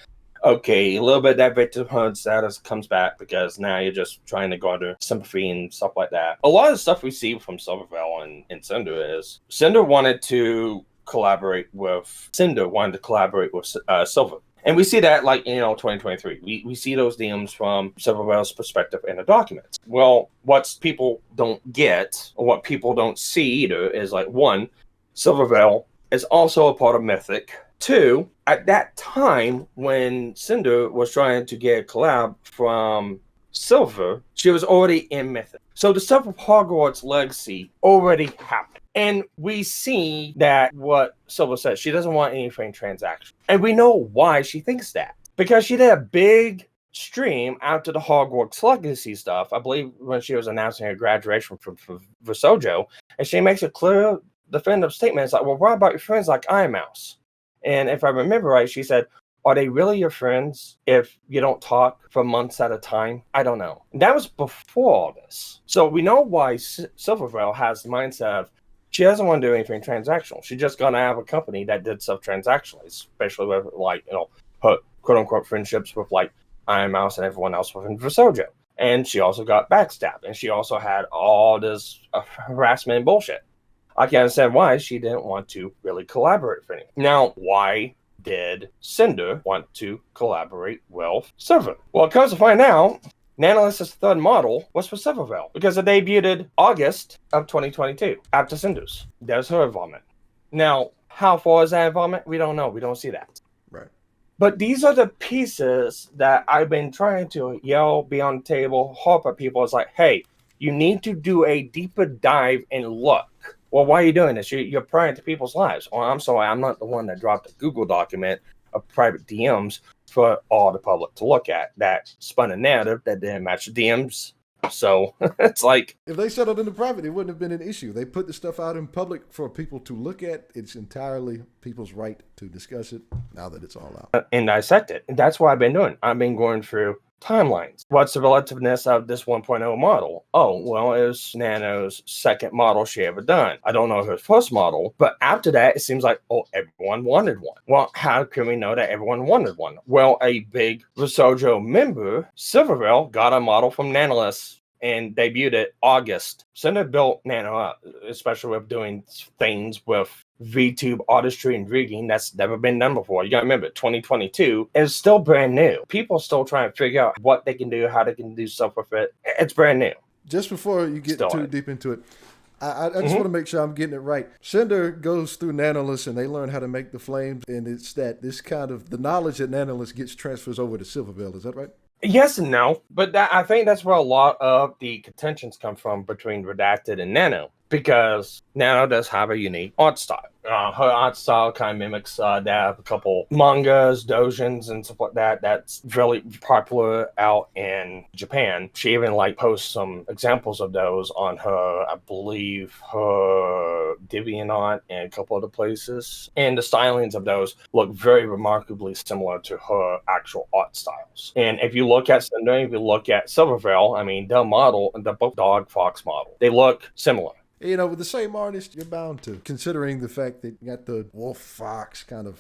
okay, a little bit of that victimhood status comes back because now you're just trying to garner sympathy and stuff like that. A lot of the stuff we see from Silverveil and Cinder is Cinder wanted to collaborate with Silver. And we see that 2023. We see those DMs from Silverveil's perspective in the documents. Well, what people don't get, or what people don't see either, is one, Silverveil is also a part of Mythic. 2, at that time when Cinder was trying to get a collab from Silver, she was already in Mythic. So the stuff with Hogwarts Legacy already happened. And we see that what Silver says, she doesn't want anything transactional. And we know why she thinks that. Because she did a big stream after the Hogwarts Legacy stuff, I believe when she was announcing her graduation from Versojo, and she makes a clear definitive statement. It's like, well, what about your friends like Iron Mouse? And if I remember right, she said, are they really your friends if you don't talk for months at a time? I don't know. And that was before all this. So we know why Silverveil has the mindset of she doesn't want to do anything transactional. She's just going to have a company that did stuff transactionally, especially with her quote-unquote friendships with Iron Mouse and everyone else within Versojo. And she also got backstabbed. And she also had all this harassment and bullshit. I can understand why she didn't want to really collaborate with anyone. Now, why did Cinder want to collaborate with Silver? Well, it comes to find out, Nanolith's third model was for Silverveil because it debuted August of 2022 after Cinder's. There's her involvement. Now, how far is that involvement? We don't know. We don't see that. Right. But these are the pieces that I've been trying to yell, be on the table, harp at people. It's like, hey, you need to do a deeper dive and look. Well, why are you doing this? You're prying into people's lives. Oh, I'm sorry, I'm not the one that dropped a Google document of private DMs for all the public to look at that spun a narrative that didn't match the DMs. So it's like, if they settled into private, it wouldn't have been an issue. They put the stuff out in public for people to look at. It's entirely people's right to discuss it now that it's all out. And dissect it. And that's what I've been doing. I've been going through timelines. What's the relativeness of this 1.0 model? Oh, well, it was Nano's second model she ever done. I don't know her first model, but after that, it seems like, everyone wanted one. Well, how can we know that everyone wanted one? Well, a big Versojo member, Silverveil, got a model from Nanolith and debuted it August. Cinder built Nano up, especially with doing things with VTube artistry and rigging that's never been done before. You gotta remember, 2022 is still brand new. People still trying to figure out what they can do, how they can do stuff with it. It's brand new. Just before you get too deep into it, I just want to make sure I'm getting it right. Sinder goes through Nanolith and they learn how to make the flames, and it's this kind of the knowledge that Nanolith gets transfers over to Silverveil. Is that right? Yes and no, but I think that's where a lot of the contentions come from between Redacted and Nano. because Nano does have a unique art style. Her art style kind of mimics they have a couple mangas, doujins, and stuff like that. That's really popular out in Japan. She even like posts some examples of those on her, I believe, her DeviantArt and a couple other places. And the stylings of those look very remarkably similar to her actual art styles. And if you look at Sinder, if you look at Silverveil, I mean, the model, the both dog fox model, they look similar. You know, with the same artist, you're bound to, considering the fact that you got the wolf fox kind of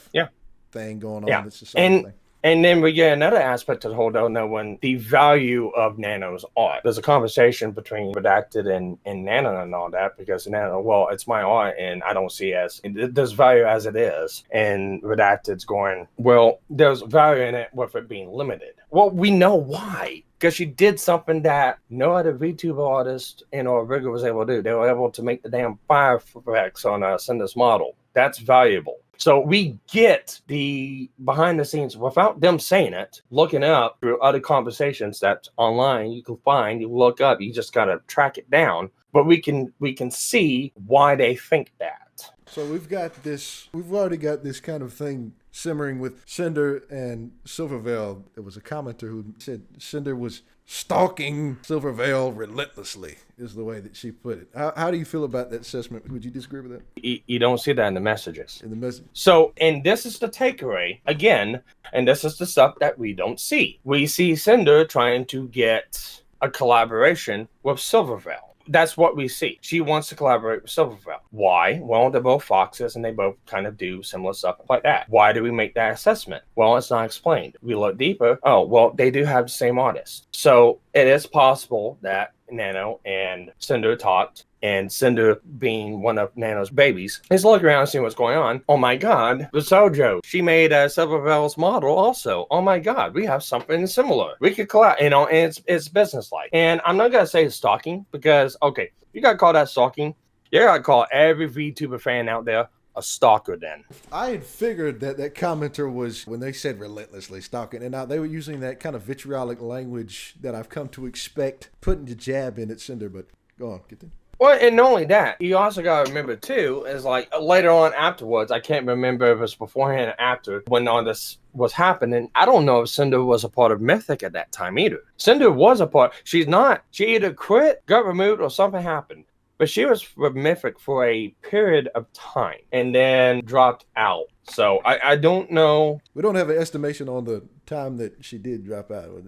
thing going on. Yeah. It's the same thing. And then we get another aspect to the whole don't know when the value of Nano's art. There's a conversation between Redacted and Nano and all that, because Nano, well, it's my art and I don't see there's value as it is. And Redacted's going, well, there's value in it with it being limited. Well, we know why. Because she did something that no other VTuber artist or rigger was able to do. They were able to make the damn fire effects on Cinder's model. That's valuable. So we get the behind the scenes without them saying it, looking up through other conversations that's online. You can find, you look up, you just got to track it down. But we can see why they think that. So we've already got this kind of thing simmering with Sinder and Silverveil. There was a commenter who said Sinder was stalking Silverveil relentlessly, is the way that she put it. How do you feel about that assessment? Would you disagree with that? You don't see that in the messages. In the message. So, and this is the takeaway, again, and this is the stuff that we don't see. We see Sinder trying to get a collaboration with Silverveil. That's what we see. She wants to collaborate with Silverveil. Why? Well, they're both foxes and they both kind of do similar stuff like that. Why do we make that assessment? Well, it's not explained. We look deeper. Oh, well, they do have the same artist. So it is possible that Nano and Sinder talked, and Sinder, being one of Nano's babies, is looking around and seeing what's going on. Oh my God, the Sojo. She made Silverveil's model also. Oh my God, we have something similar. We could collab, and it's business-like. And I'm not gonna say stalking, because, okay, you gotta call that stalking. You gotta call every VTuber fan out there a stalker then. I had figured that commenter was, when they said relentlessly stalking, and now they were using that kind of vitriolic language that I've come to expect, putting the jab in at Sinder, but go on, get them. Well, and not only that, you also got to remember, too, is like later on afterwards, I can't remember if it was beforehand or after, when all this was happening, I don't know if Sinder was a part of Mythic at that time either. Sinder was a part. She's not. She either quit, got removed, or something happened. But she was with Mythic for a period of time and then dropped out. So I don't know. We don't have an estimation on the time that she did drop out.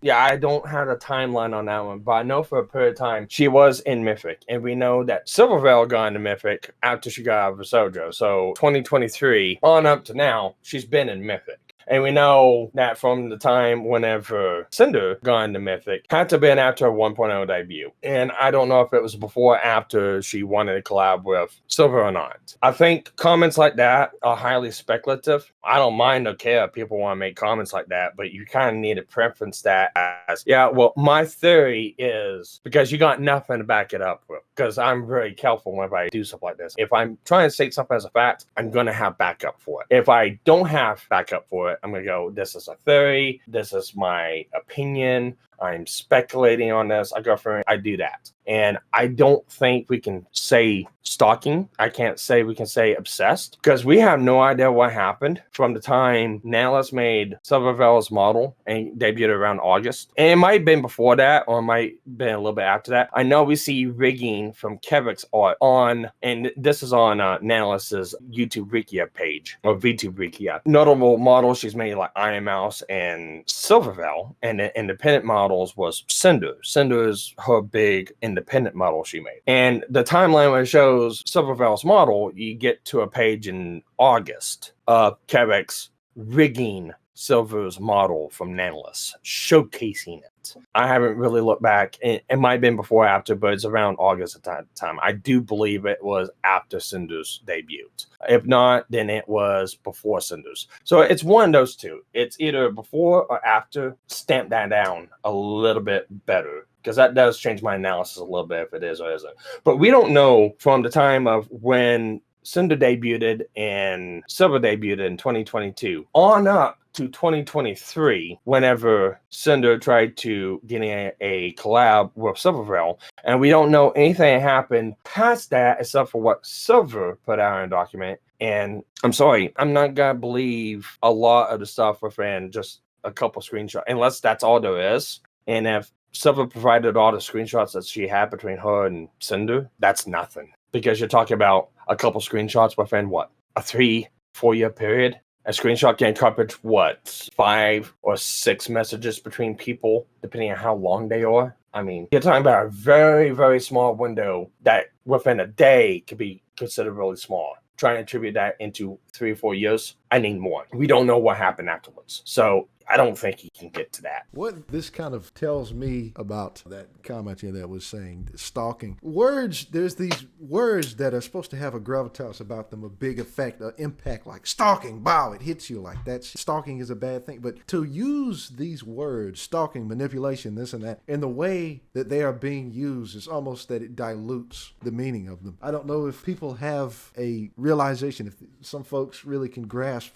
Yeah, I don't have a timeline on that one, but I know for a period of time she was in Mythic, and we know that Silverveil got into Mythic after she got out of Sojo. So 2023 on up to now, she's been in Mythic. And we know that from the time whenever Sinder got into Mythic, had to have been after her 1.0 debut. And I don't know if it was before or after she wanted to collab with Silver or not. I think comments like that are highly speculative. I don't mind or care if people want to make comments like that, but you kind of need to preference that as, yeah, well, my theory is, because you got nothing to back it up with. Because I'm very careful whenever I do stuff like this. If I'm trying to state something as a fact, I'm going to have backup for it. If I don't have backup for it, I'm going to go, this is a theory. This is my opinion. I'm speculating on this. I do that. And I don't think we can say stalking. I can't say we can say obsessed, because we have no idea what happened from the time Nana's made Silverveil's model and debuted around August. And it might have been before that, or it might have been a little bit after that. I know we see rigging from Kevik's art on, and this is on Nana's YouTube Wikia page, or VTube Wikia. Notable models she's made like Iron Mouse and Silverveil, and the independent models was Sinder. Sinder is her big independent model she made. And the timeline where it shows Silverveil's model, you get to a page in August of Kevik's rigging Silver's model from Nanless, showcasing it. I haven't really looked back. It might have been before or after, but it's around August at that time. I do believe it was after Cinder's debut. If not, then it was before Cinder's. So it's one of those two. It's either before or after. Stamp that down a little bit better, because that does change my analysis a little bit if it is or isn't. But we don't know from the time of when Cinder debuted and Silver debuted in 2022, on up to 2023, whenever Cinder tried to get a collab with Silvervale, and we don't know anything that happened past that except for what Silver put out in a document. And I'm sorry, I'm not gonna believe a lot of the stuff within just a couple screenshots, unless that's all there is. And if Silver provided all the screenshots that she had between her and Cinder, that's nothing. Because you're talking about a couple screenshots within what? A 3-4 year period? A screenshot can coverage what? 5 or 6 messages between people, depending on how long they are? I mean, you're talking about a very, very small window that within a day could be considered really small. Trying to attribute that into 3 or 4 years, I need more. We don't know what happened afterwards. So I don't think he can get to that. What this kind of tells me about that comment here that was saying stalking words, there's these words that are supposed to have a gravitas about them, a big effect, an impact, like stalking, wow, it hits you like that. Stalking is a bad thing. But to use these words, stalking, manipulation, this and that, in the way that they are being used, is almost that it dilutes the meaning of them. I don't know if people have a realization, if some folks really can grasp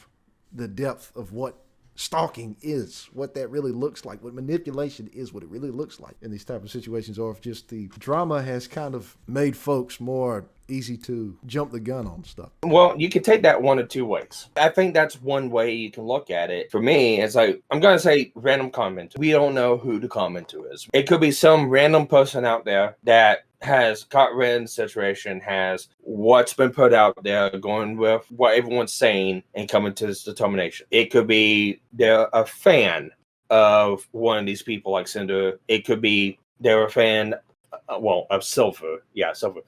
the depth of what stalking is, what that really looks like, what manipulation is, what it really looks like in these type of situations, or if just the drama has kind of made folks more easy to jump the gun on stuff. Well, you can take that one of two ways. I think that's one way you can look at it. For me, it's like, I'm going to say random comment. We don't know who the commenter is. It could be some random person out there that has got rid of the situation, has what's been put out there, going with what everyone's saying and coming to this determination. It could be they're a fan of one of these people like Cinder. It could be they're a fan, of Silver. Yeah, Silver.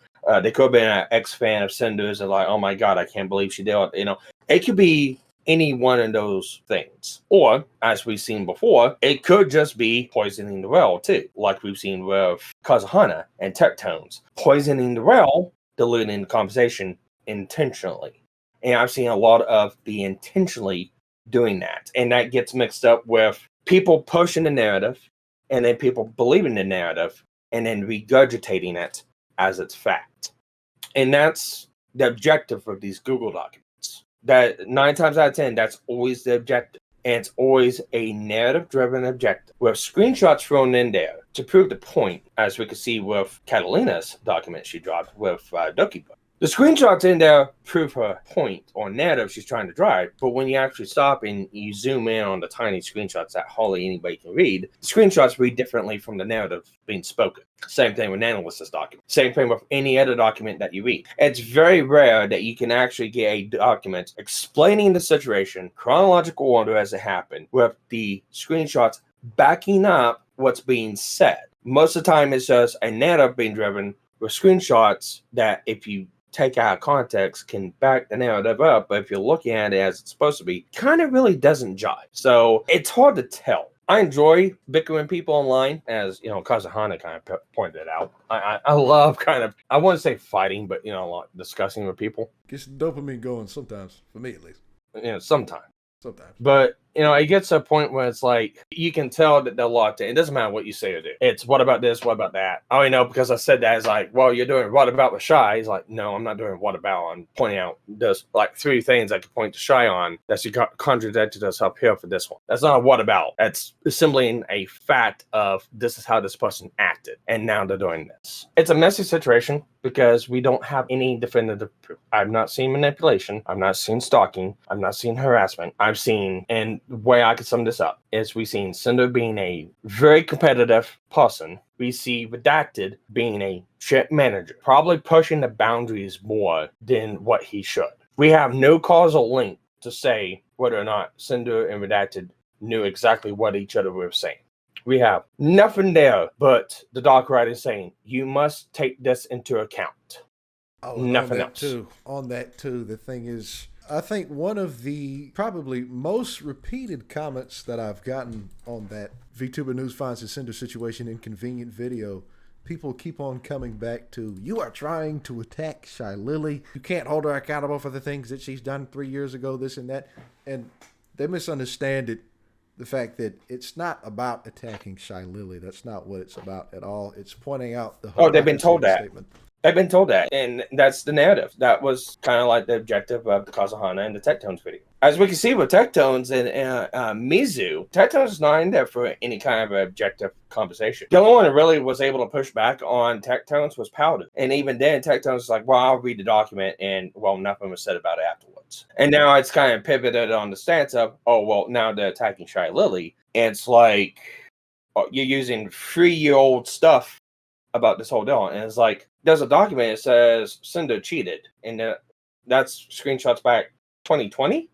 They could have been an ex-fan of Cinder's and like, oh my God, I can't believe she did it. You know, it could be any one of those things. Or, as we've seen before, it could just be poisoning the well, too. Like we've seen with Kazuhana and Tectones. Poisoning the well, diluting the conversation intentionally. And I've seen a lot of the intentionally doing that. And that gets mixed up with people pushing the narrative and then people believing the narrative and then regurgitating it as its fact. And that's the objective of these Google documents. That 9 times out of 10, that's always the objective. And it's always a narrative-driven objective with screenshots thrown in there to prove the point, as we could see with Catalina's document she dropped with Doki. The screenshots in there prove her point or narrative she's trying to drive, but when you actually stop and you zoom in on the tiny screenshots that hardly anybody can read, the screenshots read differently from the narrative being spoken. Same thing with Analyst's document. Same thing with any other document that you read. It's very rare that you can actually get a document explaining the situation, chronological order as it happened, with the screenshots backing up what's being said. Most of the time, it's just a narrative being driven with screenshots that, if you take out of context, can back the narrative up, but if you're looking at it as it's supposed to be, kind of really doesn't jive. So it's hard to tell. I enjoy bickering people online, as you know, Kazuhana kind of pointed out. I love kind of, I wouldn't say fighting, but you know, a lot discussing with people. Gets the dopamine going sometimes, for me at least. You know, sometimes. Sometimes. But, you know, it gets to a point where it's like, you can tell that they're locked in. It doesn't matter what you say or do. It's, what about this? What about that? I only know because I said that. It's like, well, you're doing what about with Shy? He's like, no, I'm not doing what about. I'm pointing out there's like 3 things I could point to Shy on that she contradicted us up here for this one. That's not a what about. That's simply a fact of this is how this person acted. And now they're doing this. It's a messy situation because we don't have any definitive proof. I've not seen manipulation. I've not seen stalking. I've not seen harassment. I've seen, and the way I could sum this up is we've seen Cinder being a very competitive person. We see Redacted being a ship manager, probably pushing the boundaries more than what he should. We have no causal link to say whether or not Cinder and Redacted knew exactly what each other were saying. We have nothing there but the doc writer saying, you must take this into account. Oh, nothing else. On that too, the thing is, I think one of the probably most repeated comments that I've gotten on that VTuber News finds the Cinder situation inconvenient video, people keep on coming back to, you are trying to attack Shylily. You can't hold her accountable for the things that she's done 3 years ago, this and that. And they misunderstand it. The fact that it's not about attacking Shylily. That's not what it's about at all. It's pointing out the they've been told that. Statement. I've been told that, and that's the narrative. That was kind of like the objective of the Kazahana and the Tectones video. As we can see with Tectones and Mizu, Tectones is not in there for any kind of objective conversation. The only one that really was able to push back on Tectones was Powder. And even then, Tectones was like, well, I'll read the document, and, well, nothing was said about it afterwards. And now it's kind of pivoted on the stance of, oh, well, now they're attacking Shylily. And it's like, oh, you're using 3-year-old stuff about this whole deal. And it's like, there's a document that says Sinder cheated. And that's screenshots back 2020.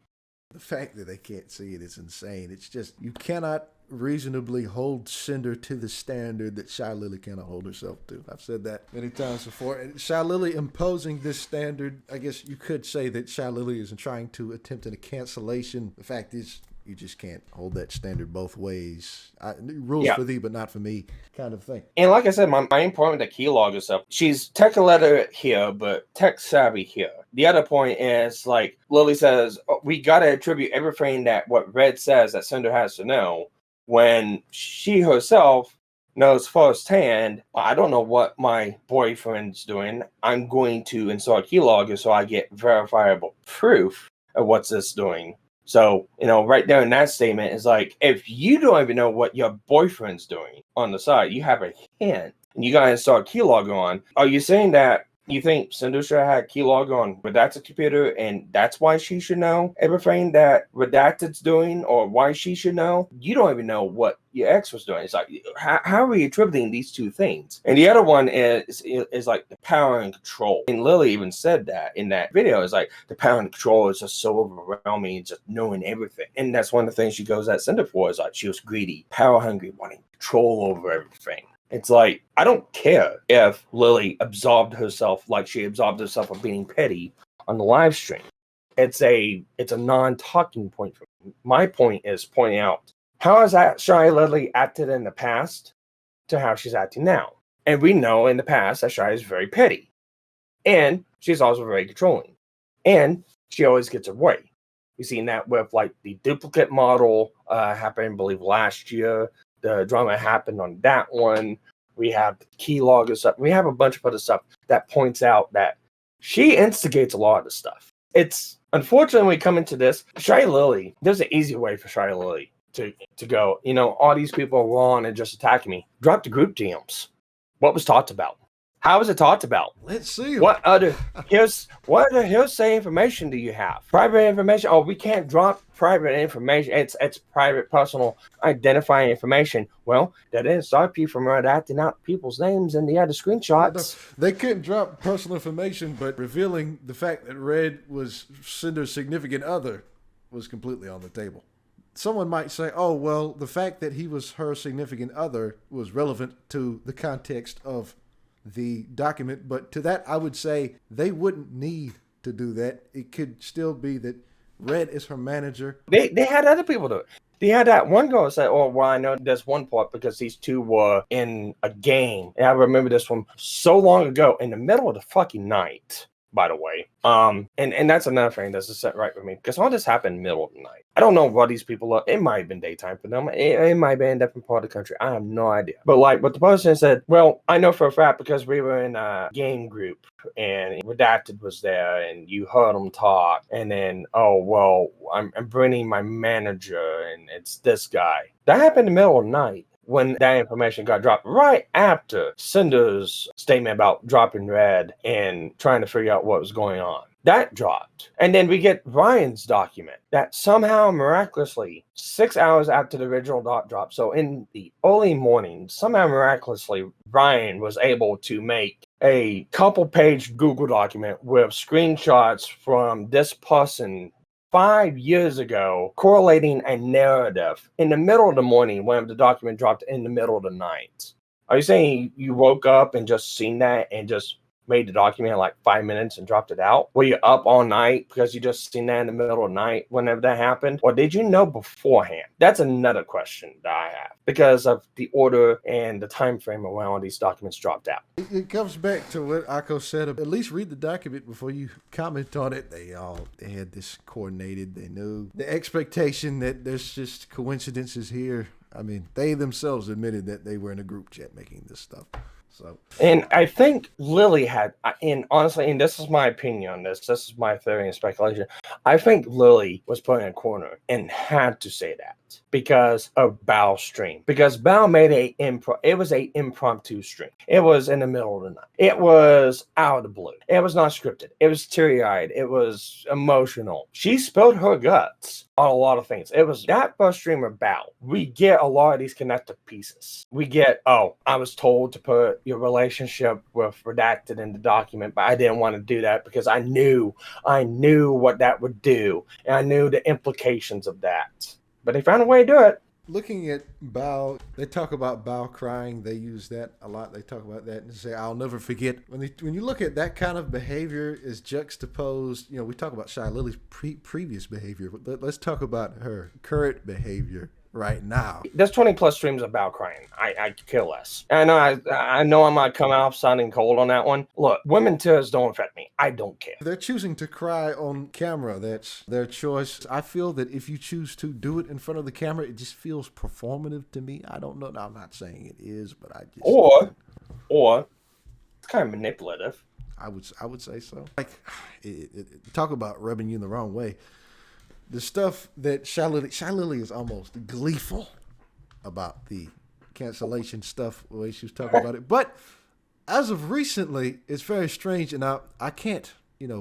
The fact that they can't see it is insane. It's just, you cannot reasonably hold Sinder to the standard that Shylily cannot hold herself to. I've said that many times before. And Shylily imposing this standard, I guess you could say that Shylily is trying to attempt a cancellation. The fact is, you just can't hold that standard both ways. Rules for thee, but not for me, kind of thing. And like I said, my main point with the keylog is up. She's tech illiterate here, but tech savvy here. The other point is, like Lily says, we got to attribute everything that what Red says that Sinder has to know, when she herself knows firsthand, I don't know what my boyfriend's doing. I'm going to install a keylogger so I get verifiable proof of what's this doing. So, right there in that statement is like, if you don't even know what your boyfriend's doing on the side, you have a hint, and you got to install a keylogger on. Are you saying that you think Sinder should have had keylogger on Redacted's computer, and that's why she should know everything that Redacted's doing, or why she should know? You don't even know what your ex was doing. It's like, how are we attributing these two things? And the other one is like the power and control. And Lily even said that in that video. It's like, the power and control is just so overwhelming, just knowing everything. And that's one of the things she goes at Sinder for, is like, she was greedy, power hungry, wanting control over everything. It's like, I don't care if Lily absolved herself like she absolved herself of being petty on the live stream. It's a non-talking point for me. My point is pointing out, how has Shylily acted in the past to how she's acting now? And we know in the past that Shy is very petty. And she's also very controlling. And she always gets her way. We've seen that with like the duplicate model happened, I believe, last year. The drama happened on that one. We have the keylogger and stuff. We have a bunch of other stuff that points out that she instigates a lot of the stuff. It's unfortunately, when we come into this, Shylily, there's an easy way for Shylily to go, all these people are wrong and just attacking me. Drop the group DMs. What was talked about? How was it talked about? Let's see. What other hearsay information do you have? Private information? Oh, we can't drop private information. It's private, personal, identifying information. Well, that didn't stop you from redacting out people's names in the other screenshots. They couldn't drop personal information, but revealing the fact that Red was Cinder's significant other was completely on the table. Someone might say, oh, well, the fact that he was her significant other was relevant to the context of the document, but to that I would say they wouldn't need to do that. It could still be that Red is her manager. They had other people do it. They had that one girl say, oh, well, I know there's one part because these two were in a game. And I remember this from so long ago in the middle of the fucking night, by the way. And that's another thing that's set right with me, because all this happened in the middle of the night. I don't know what these people are. It might have been daytime for them. It might have been a different part of the country. I have no idea. But like what the person said, well, I know for a fact because we were in a game group and Redacted was there and you heard them talk. And then, oh, well, I'm bringing my manager and it's this guy. That happened in the middle of the night, when that information got dropped right after Cinder's statement about dropping Red and trying to figure out what was going on. That dropped. And then we get Ryan's document that somehow miraculously, 6 hours after the original drop, so in the early morning, somehow miraculously, Ryan was able to make a couple-page Google document with screenshots from this person 5 years ago, correlating a narrative in the middle of the morning when the document dropped in the middle of the night. Are you saying you woke up and just seen that and just made the document in like 5 minutes and dropped it out? Were you up all night because you just seen that in the middle of the night whenever that happened? Or did you know beforehand? That's another question that I have because of the order and the time frame of when all these documents dropped out. It comes back to what Akko said. At least read the document before you comment on it. They had this coordinated. They knew the expectation that there's just coincidences here. I mean, they themselves admitted that they were in a group chat making this stuff. So, And I think Lily had, and honestly, and this is my opinion on this is my theory and speculation. I think Lily was put in a corner and had to say that because of Bao's stream. Because Bao made it was a impromptu stream. It was in the middle of the night. It was out of the blue. It was not scripted. It was teary-eyed. It was emotional. She spilled her guts on a lot of things. It was that first stream of Bao. We get a lot of these connected pieces. We get, oh, I was told to put your relationship with redacted in the document, but I didn't want to do that because I knew what that would do, and I knew the implications of that. But they found a way to do it. looking at Bao, they talk about Bao crying. They use that a lot. They talk about that and say, "I'll never forget." When you look at that kind of behavior is juxtaposed, we talk about Shylily's previous behavior. But let's talk about her current behavior right now. There's 20 plus streams about crying. I could care less. I know I might come out sounding cold on that one. Look, women tears don't affect me. I don't care. They're choosing to cry on camera. That's their choice. I feel that if you choose to do it in front of the camera, it just feels performative to me. I don't know. I'm not saying it is, but I just or it's kind of manipulative. I would say so. Like, talk about rubbing you in the wrong way. The stuff that Shylily is almost gleeful about the cancellation stuff, the way she was talking about it. But as of recently, it's very strange, and I can't,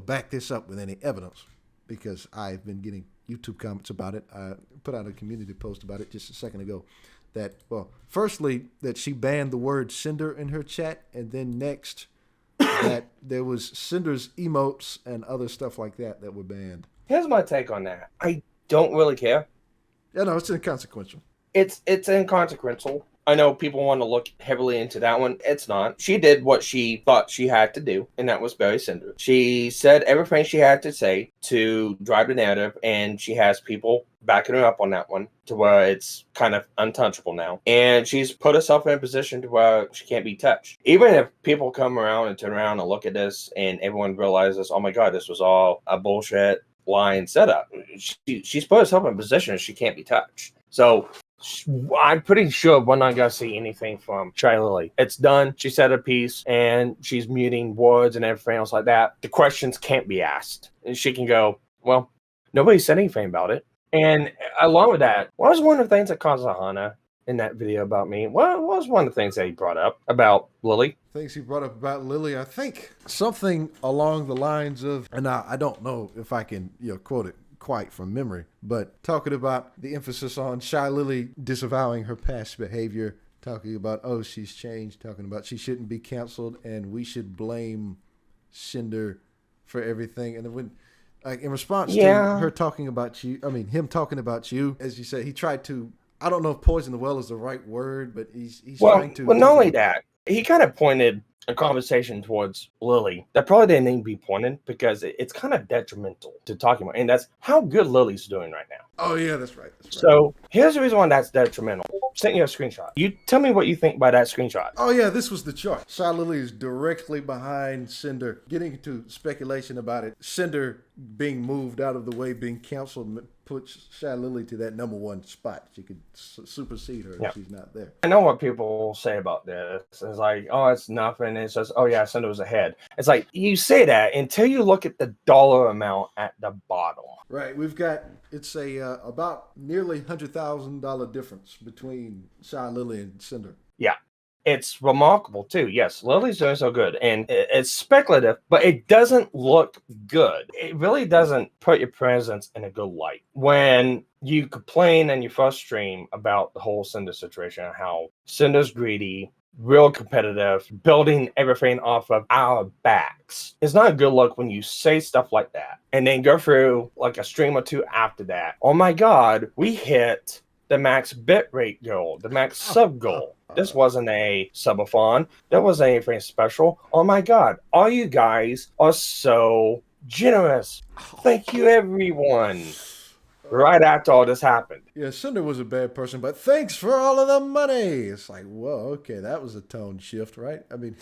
back this up with any evidence because I've been getting YouTube comments about it. I put out a community post about it just a second ago. That, well, firstly, that she banned the word Sinder in her chat, and then next, that there was Cinder's emotes and other stuff like that were banned. Here's my take on that. I don't really care. Yeah, no, it's inconsequential. It's inconsequential. I know people want to look heavily into that one. It's not. She did what she thought she had to do, and that was bury Sinder. She said everything she had to say to drive the narrative, and she has people backing her up on that one to where it's kind of untouchable now. And she's put herself in a position to where she can't be touched. Even if people come around and turn around and look at this and everyone realizes, oh my God, this was all a bullshit line setup. She's put herself in a position she can't be touched. So I'm pretty sure we're not going to see anything from Shylily. It's done. She said her piece, and she's muting words and everything else like that. The questions can't be asked. And she can go, well, nobody said anything about it. And along with that, what was one of the things that caused Hana in that video about me? What was one of the things that he brought up about Lily? Things he brought up about Lily, I think something along the lines of, and I don't know if I can quote it quite from memory, but talking about the emphasis on Shylily disavowing her past behavior, talking about, oh, she's changed, talking about she shouldn't be canceled and we should blame Sinder for everything. And then when, like, in response to her talking about you, him talking about you, as you said, he tried to, I don't know if poison the well is the right word, but he's trying to. Well, not only that, he kind of pointed a conversation towards Lily that probably didn't need to be pointed because it's kind of detrimental to talking about, and that's how good Lily's doing right now. Oh yeah, that's right. So here's the reason why that's detrimental. Sent you a screenshot. You tell me what you think by that screenshot. Oh yeah, this was the chart. Shylily is directly behind Sinder. Getting into speculation about it, Sinder being moved out of the way, being canceled, puts Shylily to that number one spot. She could supersede her if she's not there. I know what people say about this. It's like, oh, it's nothing. It's just, oh yeah, Sinder was ahead. It's like, you say that until you look at the dollar amount at the bottom. Right, we've got, it's about nearly $100,000 difference between Shylily and Sinder. Yeah, it's remarkable too. Yes, Lily's doing so good, and it's speculative, but it doesn't look good. It really doesn't put your presence in a good light. When you complain in your first stream about the whole Sinder situation and how Cinder's greedy, real competitive, building everything off of our backs. It's not a good look when you say stuff like that and then go through like a stream or two after that. Oh my God, we hit the max bitrate goal, the max sub goal. This wasn't a subathon. That wasn't anything special. Oh my God, all you guys are so generous. Thank you, everyone. Right after all this happened. Yeah, Sinder was a bad person, but thanks for all of the money. It's like, whoa, okay, that was a tone shift, right? I mean,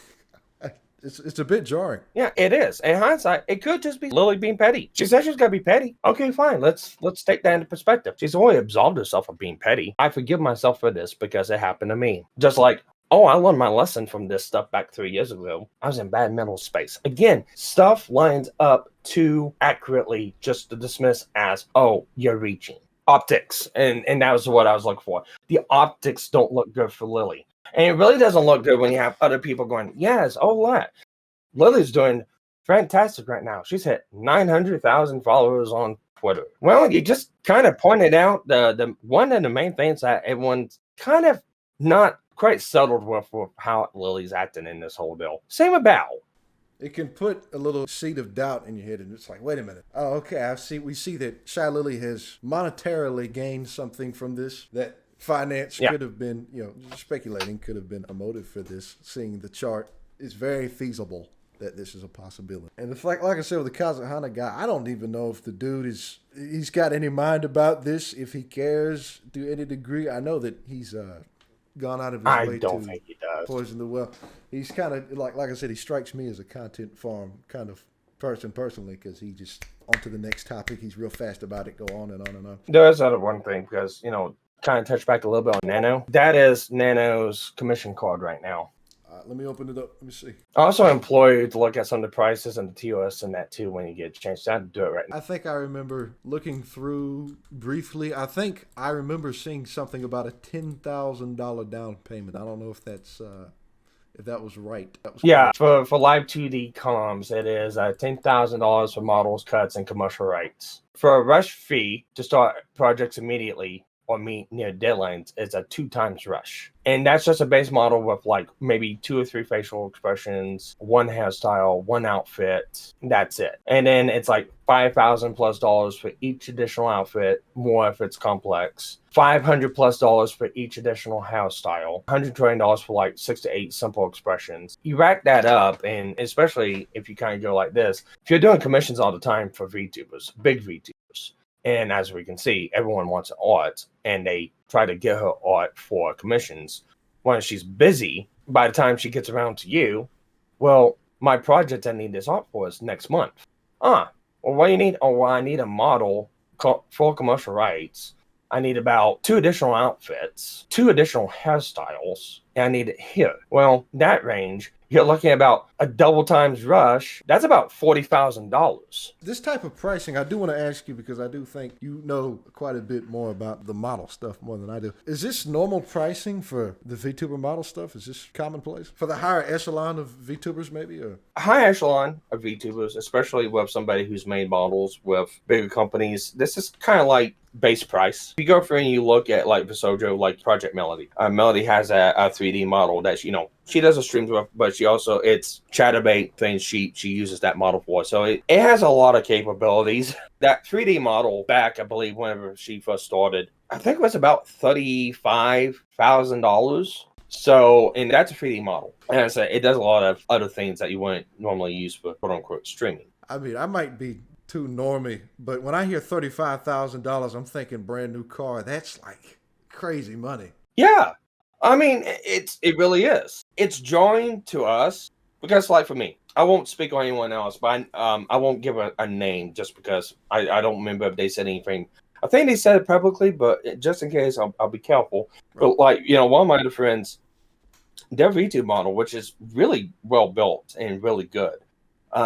it's a bit jarring. Yeah, it is. In hindsight, it could just be Lily being petty. She said she's gonna be petty. Okay, fine. Let's take that into perspective. She's only absolved herself of being petty. I forgive myself for this because it happened to me. Just like Oh, I learned my lesson from this stuff back 3 years ago. I was in bad mental space. Again, stuff lines up too accurately just to dismiss as, oh, you're reaching. Optics. And that was what I was looking for. The optics don't look good for Lily. And it really doesn't look good when you have other people going, yes, oh, what? Lily's doing fantastic right now. She's hit 900,000 followers on Twitter. Well, you just kind of pointed out the one of the main things that everyone's kind of not quite settled with how Lily's acting in this whole deal. Same about. It can put a little seed of doubt in your head, and it's like, wait a minute. Oh, okay. We see that Shylily has monetarily gained something from this. That finance could have been, speculating could have been a motive for this. Seeing the chart, it's very feasible that this is a possibility. And it's like I said with the Kazuhana guy, I don't even know if the dude he's got any mind about this, if he cares to any degree. I know that he's gone out of his way don't to think he does. poison the well. He's kind of like I said, he strikes me as a content farm kind of person personally, because he just on to the next topic. He's real fast about it, go on and on and on. There is other one thing, because kind of touch back a little bit on Nano. That is Nano's commission card right now. Let me open it up. Let me see. I also implore you to look at some of the prices and the TOS and that too when you get a chance to do it right now. I think I remember looking through briefly. I think I remember seeing something about a $10,000 down payment. I don't know if that's if that was right. That was correct. For live 2D comms, it is $10,000 for models, cuts, and commercial rights. For a rush fee to start projects immediately or meet near deadlines, it's a 2 times rush. And that's just a base model with like maybe 2 or 3 facial expressions, 1 hairstyle, 1 outfit. That's it. And then it's like $5,000+ for each additional outfit, more if it's complex. $500+ for each additional hairstyle. $120 for like 6 to 8 simple expressions. You rack that up, and especially if you kind of go like this, if you're doing commissions all the time for VTubers, big VTubers, and as we can see, everyone wants art, and they try to get her art for commissions. When she's busy, by the time she gets around to you, well, my project I need this art for is next month. Well, what do you need? Oh, well, I need a model for commercial rights. I need about 2 additional outfits, 2 additional hairstyles, and I need it here. Well, that range, you're looking at about a double times rush. That's about $40,000. This type of pricing, I do want to ask you, because I do think you know quite a bit more about the model stuff more than I do. Is this normal pricing for the VTuber model stuff? Is this commonplace? For the higher echelon of VTubers, maybe? Or? High echelon of VTubers, especially with somebody who's made models with bigger companies, this is kind of like base price. If you go through and you look at like Visojo, like Project Melody. Melody has a 3D model that she does a streams with, but she also, it's Chatterbait things she uses that model for. So it has a lot of capabilities. That 3D model back, I believe, whenever she first started, I think it was about $35,000. So, and that's a 3D model. And I say it does a lot of other things that you wouldn't normally use for quote unquote streaming. I mean, I might be too normy, but when I hear $35,000, I'm thinking brand new car. That's like crazy money. Yeah. I mean, it really is. It's jarring to us because, like, for me, I won't speak on anyone else, but I won't give a name just because I don't remember if they said anything. I think they said it publicly, but just in case, I'll be careful. But, like, one of my other friends, their V2 model, which is really well built and really good,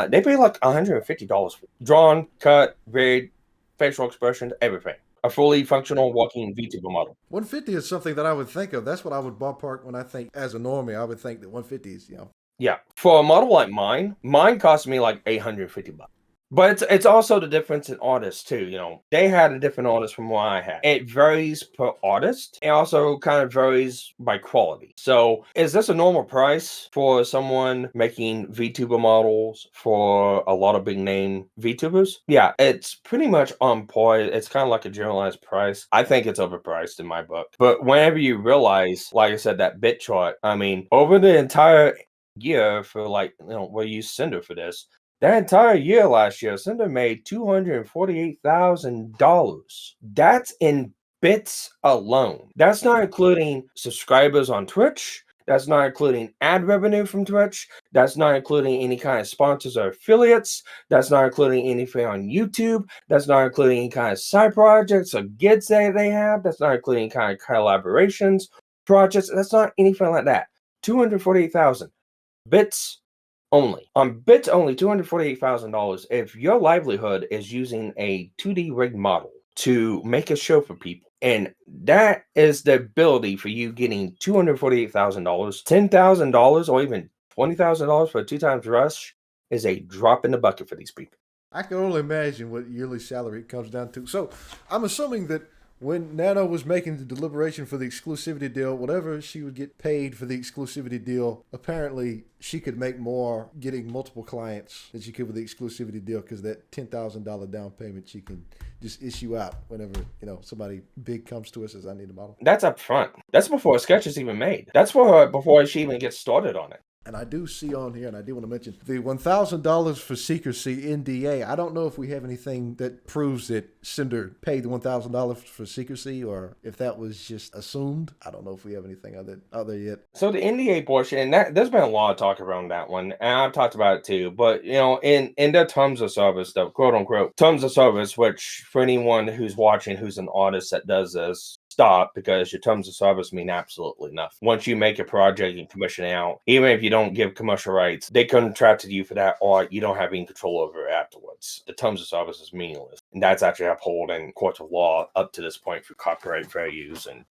they pay like $150 for drawn, cut, rigged, facial expressions, everything. A fully functional walking VTuber model. 150 is something that I would think of. That's what I would ballpark when I think, as a normie, I would think that 150 is, Yeah. For a model like mine cost me like $850. But it's also the difference in artists too. They had a different artist from what I had. It varies per artist. It also kind of varies by quality. So is this a normal price for someone making VTuber models for a lot of big name VTubers? Yeah, it's pretty much on par. It's kind of like a generalized price. I think it's overpriced in my book. But whenever you realize, like I said, that bit chart, I mean, over the entire year for we'll use Sinder for this. That entire year last year, Sinder made $248,000. That's in bits alone. That's not including subscribers on Twitch. That's not including ad revenue from Twitch. That's not including any kind of sponsors or affiliates. That's not including anything on YouTube. That's not including any kind of side projects or gigs that they have. That's not including any kind of collaborations, projects. That's not anything like that. $248,000 bits only. On bits only, $248,000. If your livelihood is using a 2D rig model to make a show for people, and that is the ability for you getting $248,000, $10,000, or even $20,000 for a 2x rush is a drop in the bucket for these people. I can only imagine what yearly salary comes down to. So I'm assuming that when Nano was making the deliberation for the exclusivity deal, whatever she would get paid for the exclusivity deal, apparently she could make more getting multiple clients than she could with the exclusivity deal, because that $10,000 down payment she can just issue out whenever, somebody big comes to us and says, I need a model. That's up front. That's before a sketch is even made. That's for her before she even gets started on it. And I do see on here, and I do want to mention, the $1,000 for secrecy NDA. I don't know if we have anything that proves that Sinder paid the $1,000 for secrecy, or if that was just assumed. I don't know if we have anything other yet. So the NDA portion, and there's been a lot of talk around that one, and I've talked about it too. But in their terms of service, the quote unquote terms of service, which for anyone who's watching who's an artist that does this, stop, because your terms of service mean absolutely nothing. Once you make a project and commission it out, even if you don't give commercial rights, they contracted you for that art, you don't have any control over it afterwards. The terms of service is meaningless. And that's actually upheld in courts of law up to this point for copyright, fair use, and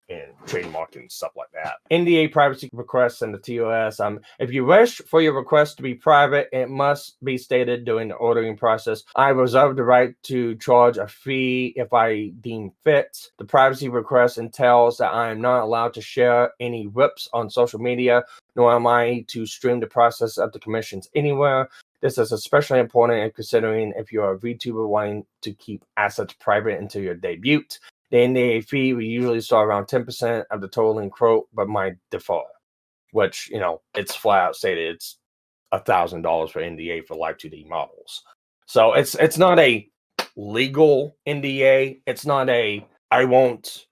trademark and stuff like that. NDA privacy requests and the TOS. If you wish for your request to be private, it must be stated during the ordering process. I reserve the right to charge a fee if I deem fit. The privacy request entails that I am not allowed to share any rips on social media, nor am I to stream the process of the commissions anywhere. This is especially important in considering if you're a VTuber wanting to keep assets private until your debut. The NDA fee will usually start around 10% of the total in quote, but might differ, which, it's flat out stated it's $1,000 for NDA for live 2D models. So it's not a legal NDA. It's not a I won't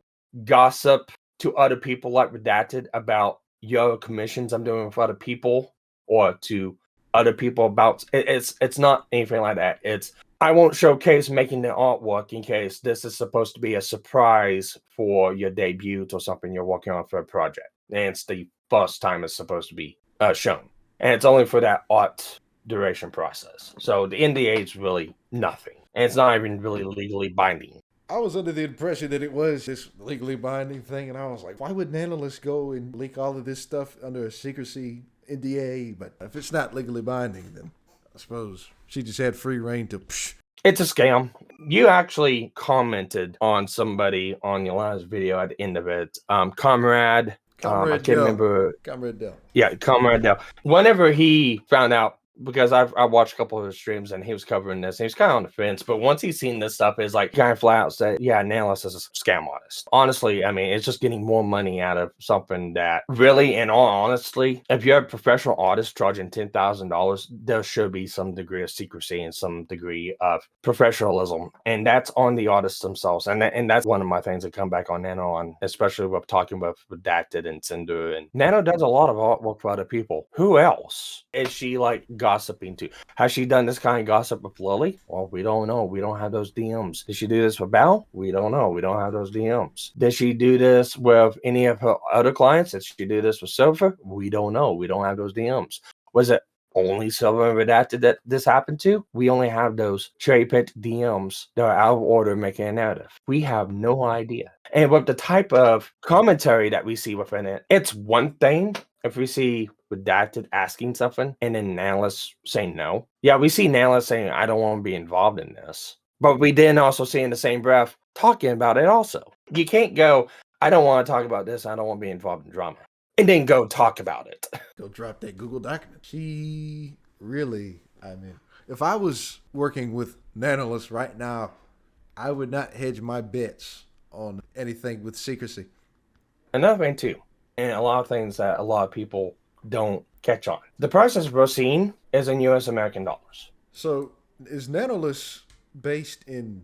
gossip to other people like Redacted about your commissions I'm doing for other people, or to other people about it's not anything like that. It's I won't showcase making the artwork in case this is supposed to be a surprise for your debut or something you're working on for a project, and it's the first time it's supposed to be shown, and it's only for that art duration process. So the NDA is really nothing, and it's not even really legally binding. I was under the impression that it was this legally binding thing, and I was like, why would an analyst go and leak all of this stuff under a secrecy NDA? But if it's not legally binding, then I suppose she just had free reign to It's a scam. You actually commented on somebody on your last video at the end of it. Comrade I can't Dell. remember. Comrade Dell. Yeah, Comrade Dell. Whenever he found out, because I watched a couple of his streams and he was covering this, and he was kind of on the fence, but once he's seen this stuff, it's like kind of flat out said, yeah, Nalis is a scam artist. Honestly, I mean, it's just getting more money out of something that really, in all honesty, if you're a professional artist charging $10,000, there should be some degree of secrecy and some degree of professionalism, and that's on the artists themselves. And that's one of my things that come back on Nano on, especially with talking with Redacted and Sinder. And Nano does a lot of artwork for other people. Who else is she like gossiping to? Has she done this kind of gossip with Lily? Well, we don't know. We don't have those DMs. Did she do this with Bal? We don't know. We don't have those DMs. Did she do this with any of her other clients? Did she do this with Silver? We don't know. We don't have those DMs. Was it only Silver and Redacted that this happened to? We only have those cherry-picked DMs that are out of order making a narrative. We have no idea. And with the type of commentary that we see within it, it's one thing if we see Redacted asking something and then Nalis saying no. Yeah, we see Nalis saying, I don't want to be involved in this. But we then also see in the same breath talking about it also. You can't go, I don't want to talk about this. I don't want to be involved in drama. And then go talk about it. Go drop that Google document. She really, if I was working with Nanolis right now, I would not hedge my bets on anything with secrecy. Another thing too, and a lot of things that a lot of people don't catch on. The prices we're seeing is in US American dollars. So is Nanolis based in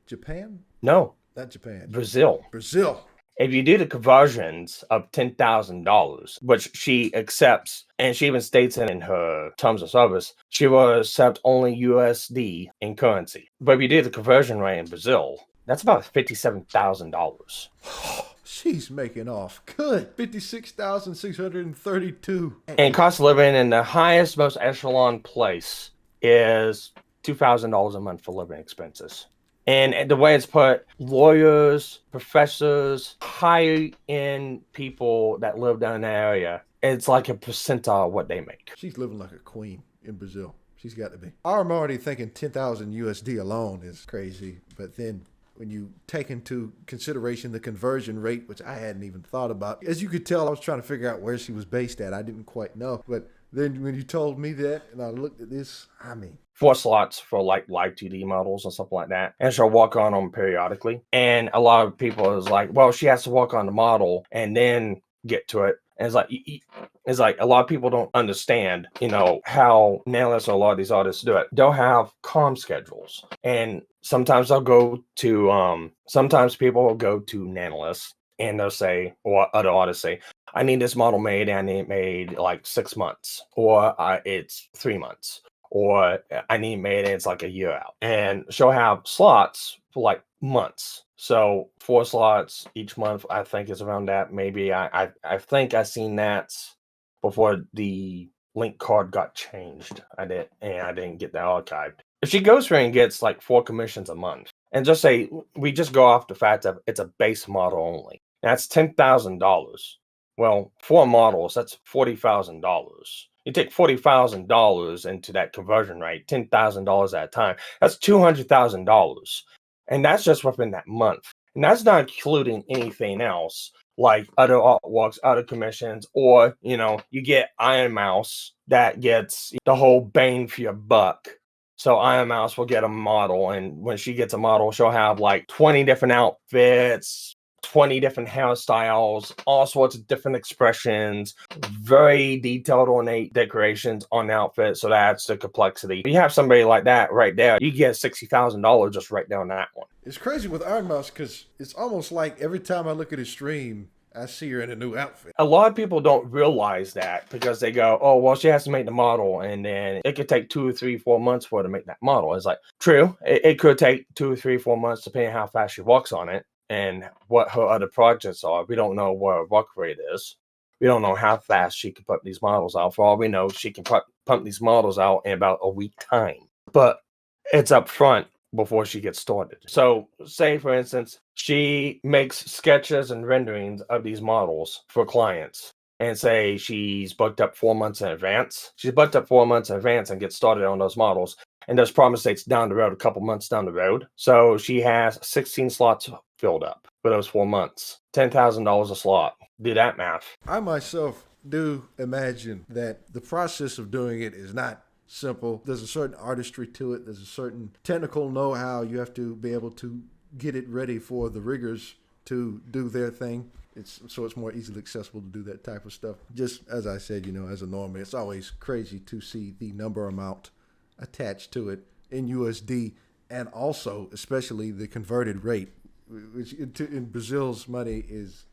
Japan? No. Not Japan. Brazil. Brazil. If you do the conversions of $10,000, which she accepts, and she even states it in her terms of service, she will accept only USD in currency. But if you do the conversion rate in Brazil, that's about $57,000. She's making off good. 56,632. And cost of living in the highest, most echelon place is $2,000 a month for living expenses. And the way it's put, lawyers, professors, high-end people that live down in the area, it's like a percentile of what they make. She's living like a queen in Brazil. She's got to be. I'm already thinking 10,000 USD alone is crazy, but then when you take into consideration the conversion rate, which I hadn't even thought about, as you could tell, I was trying to figure out where she was based at. I didn't quite know, but then when you told me that and I looked at this, I mean, 4 slots for like live 2D models and stuff like that. And she'll walk on them periodically. And a lot of people is like, well, she has to walk on the model and then get to it. And it's like a lot of people don't understand, you know, how nailers or a lot of these artists do it. They'll have comm schedules. And sometimes they'll go to, sometimes people will go to Nanolists and they'll say, or other artists say, I need this model made and I need it made like 6 months, or it's 3 months, or I need it made and it's like a year out. And she'll have slots for like months. So 4 slots each month, I think is around that. Maybe I think I seen that before the link card got changed. I didn't get that archived. If she goes through and gets like 4 commissions a month, and just say we just go off the fact that it's a base model only, that's $10,000. Well, 4 models, that's $40,000. You take $40,000 into that conversion rate, $10,000 at a time. That's $200,000, and that's just within that month. And that's not including anything else like other artworks, other commissions, or you know, you get Iron Mouse that gets the whole bang for your buck. So Iron Mouse will get a model, and when she gets a model, she'll have like 20 different outfits, 20 different hairstyles, all sorts of different expressions, very detailed ornate decorations on the outfit. So that's the complexity. If you have somebody like that right there, you get $60,000 just right down that one. it's crazy with Iron Mouse because it's almost like every time I look at his stream, I see her in a new outfit. A lot of people don't realize that because they go, oh, well, she has to make the model, and then it could take 2 or 3, 4 months for her to make that model. It's like, true, it could take 2 or 3, 4 months depending on how fast she walks on it and what her other projects are. We don't know what her work rate is. We don't know how fast she can pump these models out. For all we know, she can pump these models out in about a week time. But it's up front before she gets started. So say, for instance, she makes sketches and renderings of these models for clients. And say she's booked up 4 months in advance. She's booked up 4 months in advance and gets started on those models. And there's promise dates down the road, a couple months down the road. So she has 16 slots filled up for those 4 months. $10,000 a slot. Do that math. I myself do imagine that the process of doing it is not simple. There's a certain artistry to it. There's a certain technical know-how. You have to be able to get it ready for the riggers to do their thing. So it's more easily accessible to do that type of stuff. Just as I said, you know, as a normie, it's always crazy to see the number amount attached to it in USD, and also especially the converted rate, which in Brazil's money is,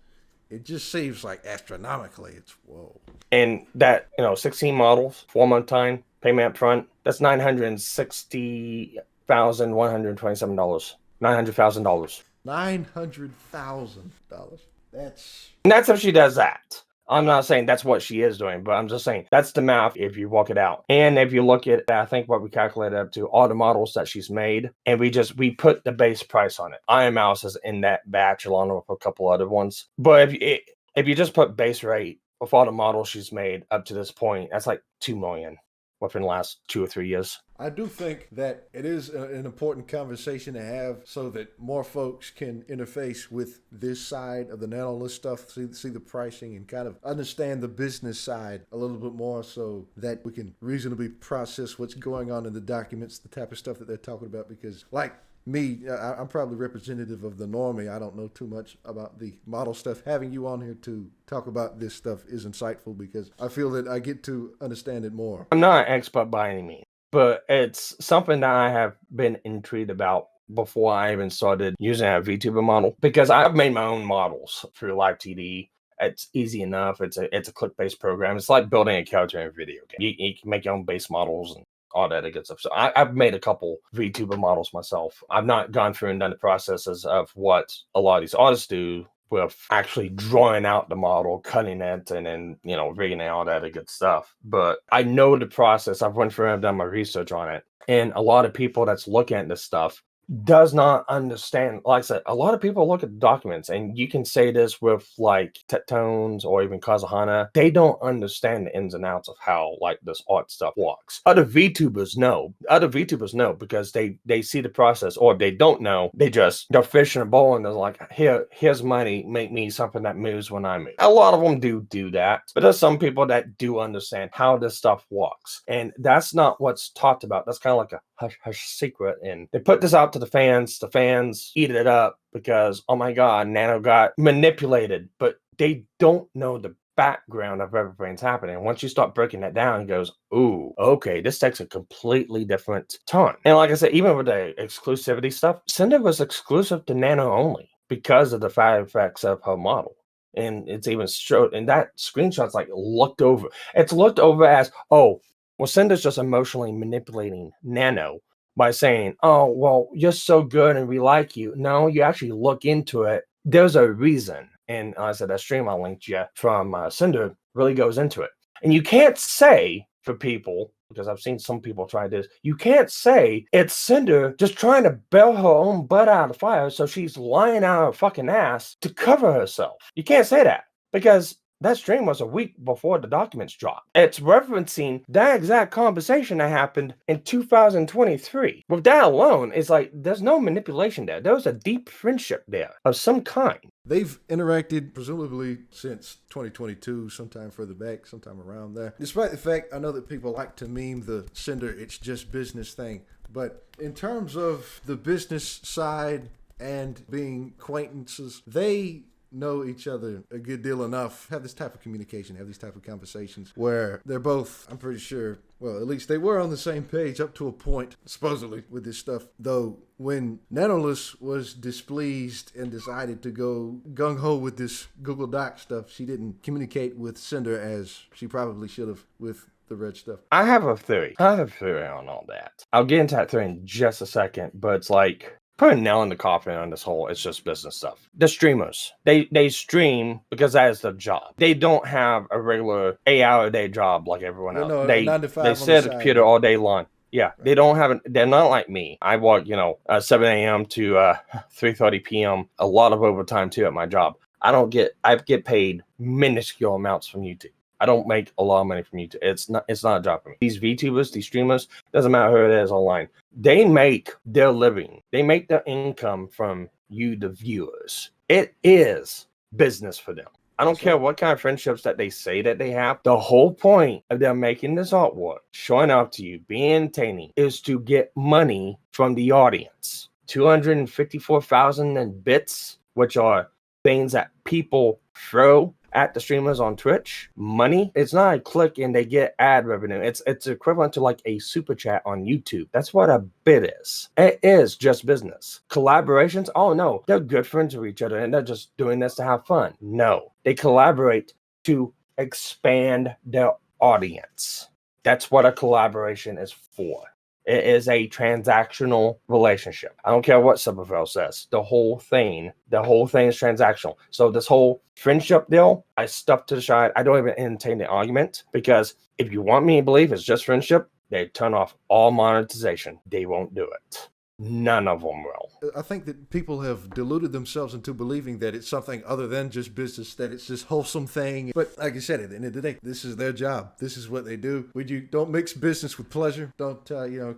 it just seems like astronomically. It's whoa. And that, you know, 16 models, 4 month time, payment up front, that's $960,127. $900,000. $900,000. And that's if she does that. I'm not saying that's what she is doing, but I'm just saying that's the math if you work it out. And if you look at, I think what we calculated up to all the models that she's made, and we put the base price on it. Iron Mouse is in that batch along with a couple other ones. But if you just put base rate of all the models she's made up to this point, that's like $2 million within the last 2 or 3 years. I do think that it is an important conversation to have so that more folks can interface with this side of the nanolith stuff, see the pricing, and kind of understand the business side a little bit more so that we can reasonably process what's going on in the documents, the type of stuff that they're talking about. Because like me, I'm probably representative of the normie. I don't know too much about the model stuff. Having you on here to talk about this stuff is insightful because I feel that I get to understand it more. I'm not an expert by any means, but it's something that I have been intrigued about before I even started using a VTuber model, because I've made my own models through LiveTD. It's easy enough. It's a click-based program. It's like building a character in a video game. You can make your own base models and all that good stuff. So I've made a couple VTuber models myself. I've not gone through and done the processes of what a lot of these artists do with actually drawing out the model, cutting it, and then, you know, rigging it, all that good stuff. But I know the process. I've went through and done my research on it. And a lot of people that's looking at this stuff does not understand. Like I said, a lot of people look at the documents, and you can say this with like Tectones or even Kazuhana. They don't understand the ins and outs of how like this art stuff works. Other VTubers know. Other VTubers know because they see the process, or if they don't know, they're fishing a bowl and they're like, here's money, make me something that moves when I move. A lot of them do that, but there's some people that do understand how this stuff works, and that's not what's talked about. That's kind of like a hush secret, and they put this out to the fans eat it up because, oh my god, Nano got manipulated, but they don't know the background of everything's happening. Once you start breaking that down, it goes, ooh, okay, this takes a completely different turn. And like I said, even with the exclusivity stuff, Sinder was exclusive to Nano only because of the side effects of her model. And it's even showed, and that screenshot's like looked over. It's looked over as, oh, well, Cinder's just emotionally manipulating Nano by saying, oh, well, you're so good and we like you. No, you actually look into it. There's a reason. And I said that stream I linked you from Sinder really goes into it. And you can't say for people, because I've seen some people try this, you can't say it's Sinder just trying to bail her own butt out of the fire, so she's lying out her fucking ass to cover herself. You can't say that because that stream was a week before the documents dropped. It's referencing that exact conversation that happened in 2023. With that alone, it's like there's no manipulation there. There was a deep friendship there of some kind. They've interacted presumably since 2022, sometime further back, sometime around there. Despite the fact, I know that people like to meme the Sinder, it's just business thing. But in terms of the business side and being acquaintances, they know each other a good deal enough, have this type of communication, have these type of conversations where they're both, I'm pretty sure, well, at least they were on the same page up to a point, supposedly, with this stuff. Though when Nanoless was displeased and decided to go gung-ho with this Google Doc stuff, she didn't communicate with Sinder as she probably should have with the red stuff. I have a theory. I have a theory on all that. I'll get into that theory in just a second, but it's like, put a nail in the coffin on this whole it's just business stuff. The streamers, they stream because that is their job. They don't have a regular 8-hour-a-day job like everyone else. No, they 9 to 5 they on sit the at the side. computer all day long. Yeah, right. They don't have they're not like me. I work, 7 a.m. to 3:30 p.m. A lot of overtime too at my job. I get paid minuscule amounts from YouTube. I don't make a lot of money from YouTube. It's not a job for me. These VTubers, these streamers, doesn't matter who it is online. They make their living. They make their income from you, the viewers. It is business for them. I don't care what kind of friendships that they say that they have. The whole point of them making this artwork, showing up to you, being entertaining, is to get money from the audience. 254,000 in bits, which are things that people throw at the streamers on Twitch. Money, it's not a click and they get ad revenue. It's equivalent to like a super chat on YouTube. That's what a bit is. It is just business. Collaborations, oh no, they're good friends with each other and they're just doing this to have fun. No, they collaborate to expand their audience. That's what a collaboration is for. It is a transactional relationship. I don't care what Superville says. The whole thing is transactional. So this whole friendship deal, I stuck to the side. I don't even entertain the argument because if you want me to believe it's just friendship, they turn off all monetization. They won't do it. None of them will. I think that people have deluded themselves into believing that it's something other than just business, that it's this wholesome thing. But like I said, at the end of the day, this is their job. This is what they do. Don't mix business with pleasure. Don't,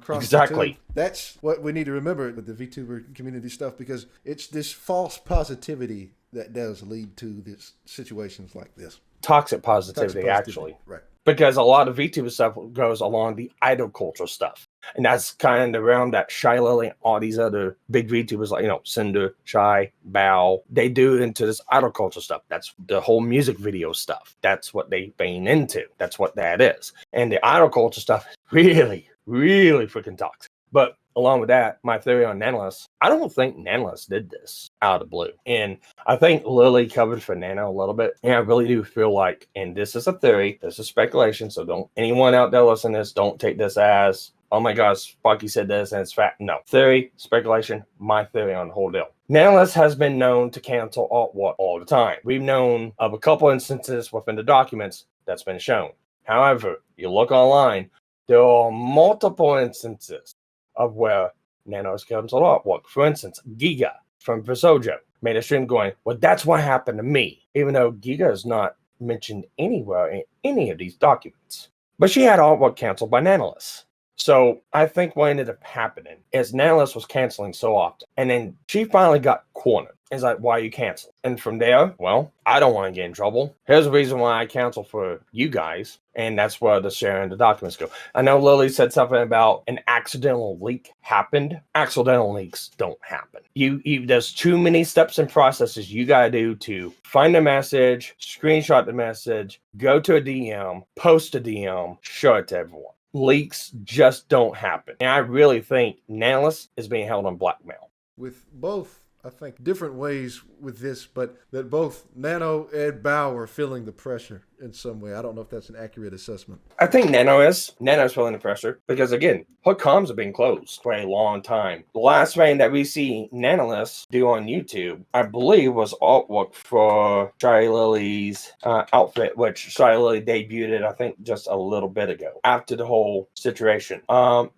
cross exactly. the two. That's what we need to remember with the VTuber community stuff, because it's this false positivity that does lead to this situations like this. Toxic positivity, actually. Right. Because a lot of VTuber stuff goes along the idol culture stuff. And that's kind of the realm that Shylily, all these other big VTubers like, Sinder, Shy, Bao, they do into this idol culture stuff. That's the whole music video stuff. That's what they vein into. That's what that is. And the idol culture stuff is really, really freaking toxic. But along with that, my theory on Nanoless, I don't think Nanoless did this out of the blue. And I think Lily covered for Nano a little bit. And I really do feel like, and this is a theory, this is speculation, so don't anyone out there listening to this, don't take this as, oh my gosh, Sparky said this and it's fact. No. Theory, speculation, my theory on the whole deal. Nanolis has been known to cancel artwork all the time. We've known of a couple instances within the documents that's been shown. However, you look online, there are multiple instances of where Nanolis canceled artwork. For instance, Giga from Visojo made a stream going, well, that's what happened to me, even though Giga is not mentioned anywhere in any of these documents. But she had artwork canceled by Nanolis. So I think what ended up happening is Nanolis was canceling so often. And then she finally got cornered. It's like, why are you canceling? And from there, well, I don't want to get in trouble. Here's the reason why I cancel for you guys. And that's where the sharing the documents go. I know Lily said something about an accidental leak happened. Accidental leaks don't happen. There's too many steps and processes you got to do to find a message, screenshot the message, go to a DM, post a DM, show it to everyone. Leaks just don't happen. And I really think Nanolis is being held on blackmail. With both, I think, different ways with this, but that both Nano and Bao are feeling the pressure in some way. I don't know if that's an accurate assessment. I think Nano's feeling the pressure because, again, her comms have been closed for a long time. The last thing that we see Nanolis do on YouTube, I believe, was artwork for Shylily's outfit, which Shylily debuted, I think, just a little bit ago after the whole situation.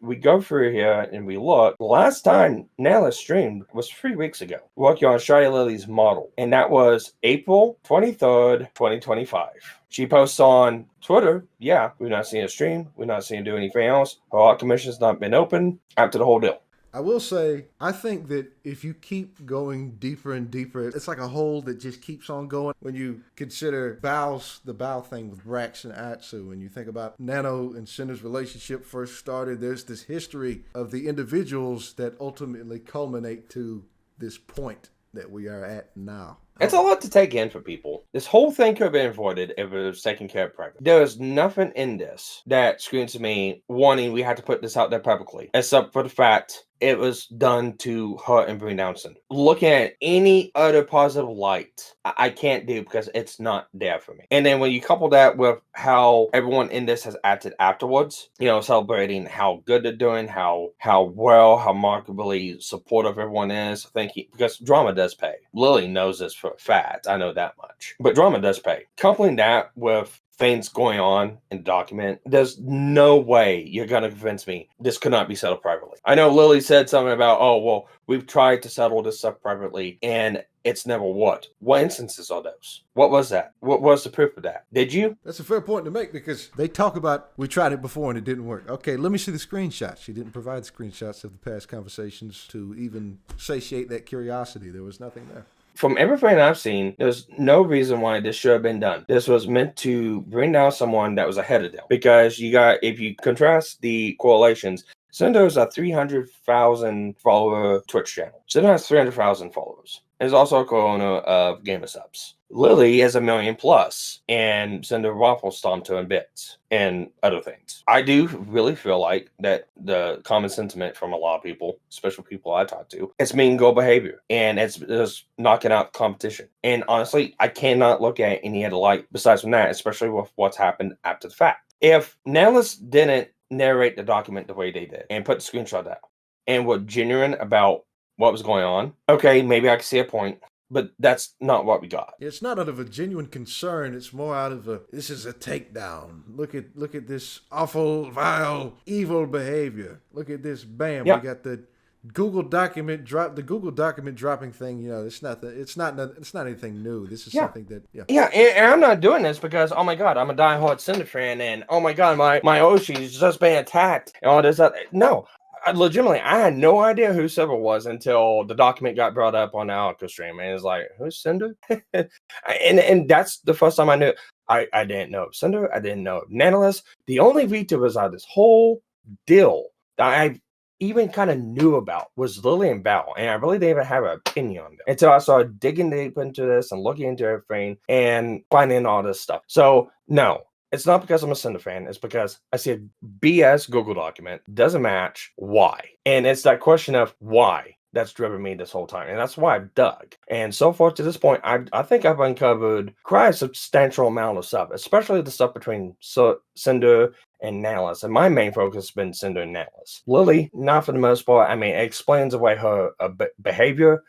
We go through here and we look. The last time Nanolis streamed was 3 weeks ago, working on Shylily's model, and that was April 23rd, 2025. She posts on Twitter, yeah, we're not seeing a stream. We're not seeing her do anything else. Her art commission's not been open after the whole deal. I will say, I think that if you keep going deeper and deeper, it's like a hole that just keeps on going. When you consider the Bao thing with Brax and Atsu, and you think about Nano and Sinder's relationship first started, there's this history of the individuals that ultimately culminate to this point that we are at now. It's a lot to take in for people. This whole thing could have been avoided if it was taken care of privately. There is nothing in this that screams to me warning we had to put this out there publicly, except for the fact it was done to hurt and bring down Sinder. Looking at any other positive light, I can't do because it's not there for me. And then when you couple that with how everyone in this has acted afterwards, celebrating how good they're doing, how well, how remarkably supportive everyone is, thinking because drama does pay. Lily knows this for a fact. I know that much. But drama does pay. Coupling that with things going on in the document, there's no way you're going to convince me this could not be settled privately. I know Lily said something about, oh, well, we've tried to settle this stuff privately and it's never worked. What instances are those? What was that? What was the proof of that? Did you? That's a fair point to make because they talk about, we tried it before and it didn't work. Okay, let me see the screenshots. She didn't provide screenshots of the past conversations to even satiate that curiosity. There was nothing there. From everything I've seen, there's no reason why this should have been done. This was meant to bring down someone that was ahead of them. Because if you contrast the correlations, Sinder is a 300,000 follower Twitch channel. Sinder has 300,000 followers. Is also a co-owner of Gamer Subs. Lily is 1 million plus, and Sinder Waffle stomped her in bits and other things. I do really feel like that the common sentiment from a lot of people, especially people I talk to, it's mean girl behavior, and it's just knocking out competition. And honestly, I cannot look at any other light besides from that, especially with what's happened after the fact. If Nanolis didn't narrate the document the way they did and put the screenshot out and were genuine about what was going on, okay, maybe I can see a point, but that's not what we got. It's not out of a genuine concern. It's more out of this is a takedown. Look at this awful, vile, evil behavior. Look at this, bam. Yep. We got the Google document dropping thing. It's not anything new. This is something that, and I'm not doing this because, oh my God, I'm a diehard Sinder fan, and oh my God, my Oshi's just been attacked, and all this other. No. Legitimately, I had no idea who Sinder was until the document got brought up on the Alka stream, and it's like, who's Sinder? and that's the first time I knew. I didn't know Sinder. I didn't know Nanolis. The only VTubers out of this whole deal that I even kind of knew about was Lily and Bao, and I really didn't even have an opinion on them until I started digging deep into this and looking into everything and finding all this stuff. So no. It's not because I'm a Sinder fan. It's because I see a BS Google document, doesn't match, why? And it's that question of why that's driven me this whole time. And that's why I've dug. And so far to this point, I think I've uncovered quite a substantial amount of stuff, especially the stuff between Sinder and Natalis. And my main focus has been Sinder and Natalis. Lily, not for the most part. I mean, it explains away her behavior,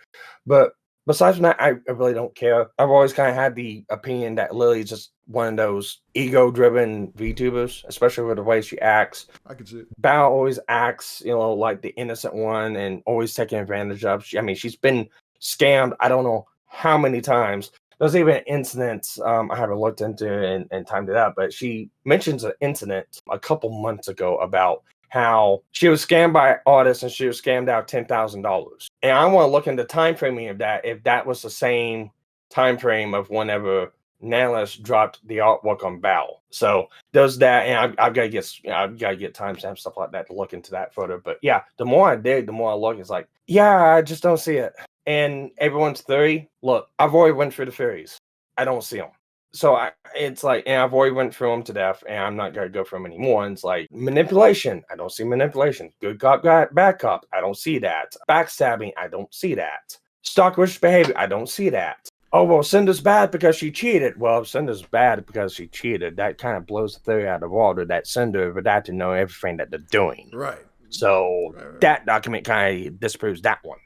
but besides from that, I really don't care. I've always kind of had the opinion that Lily's just one of those ego-driven VTubers, especially with the way she acts. I can see it. Bao always acts, like the innocent one and always taking advantage of. She's been scammed. I don't know how many times. There's even an incident I haven't looked into and timed it up, but she mentions an incident a couple months ago about how she was scammed by artists and she was scammed out $10,000. And I want to look into time framing of that, if that was the same time frame of whenever Natalis dropped the artwork on Bao. So there's that, and I've got to get timestamps, stuff like that to look into that further. But yeah, the more I dig, the more I look, it's like, yeah, I just don't see it. And everyone's theory, look, I've already went through the theories. I don't see them. So it's like, and I've already went through them to death, and I'm not going to go through them anymore. And it's like manipulation. I don't see manipulation. Good cop, bad cop. I don't see that. Backstabbing. I don't see that. Stalkerish behavior. I don't see that. Oh, well, Cinder's bad because she cheated. Well, Cinder's bad because she cheated. That kind of blows the theory out of water that Cinder would have to know everything that they're doing. Right. So that document kind of disproves that one.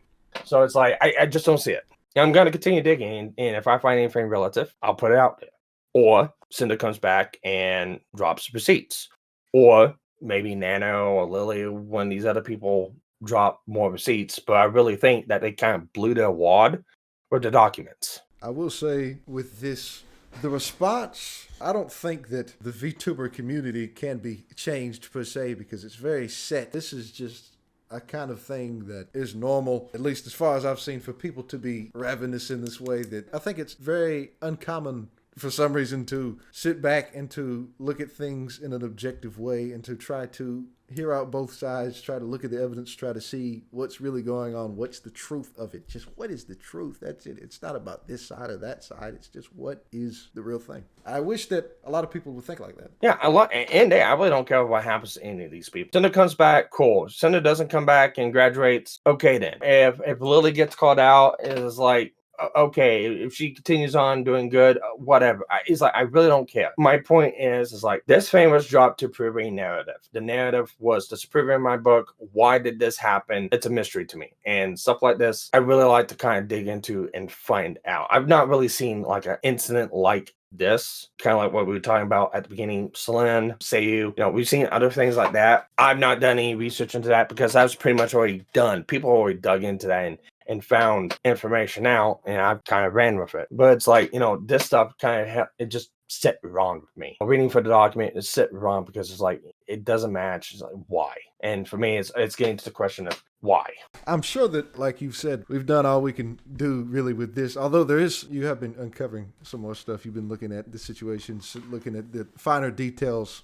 So it's like, I just don't see it. I'm going to continue digging, and if I find anything relative, I'll put it out there. Or Cinder comes back and drops receipts. Or maybe Nano or Lily, one of these other people drop more receipts. But I really think that they kind of blew their wad with the documents. I will say with this, the response, I don't think that the VTuber community can be changed per se because it's very set. This is just a kind of thing that is normal, at least as far as I've seen, for people to be ravenous in this way. That I think it's very uncommon for some reason to sit back and to look at things in an objective way and to try to hear out both sides, try to look at the evidence, try to see what's really going on, what's the truth of it. Just what is the truth? That's it. It's not about this side or that side. It's just what is the real thing. I wish that a lot of people would think like that. Yeah, and I really don't care what happens to any of these people. Cinder comes back, cool. Cinder doesn't come back and graduates, okay then. If Lily gets called out, it's like, okay, if she continues on doing good, whatever. It's like, I really don't care. My point is like, this fame was dropped to prove a narrative. The narrative was disproving my book. Why did this happen? It's a mystery to me. And stuff like this, I really like to kind of dig into and find out. I've not really seen like an incident like this, kind of like what we were talking about at the beginning, Selene, Seiyu, we've seen other things like that. I've not done any research into that because that was pretty much already done. People already dug into that and found information out, and I've kind of ran with it. But it's like, this stuff kind of, it just sit wrong with me. Reading for the document is sit wrong because it's like, it doesn't match. It's like, why? And for me, it's getting to the question of why. I'm sure that, like you've said, we've done all we can do really with this. Although you have been uncovering some more stuff. You've been looking at the situations, looking at the finer details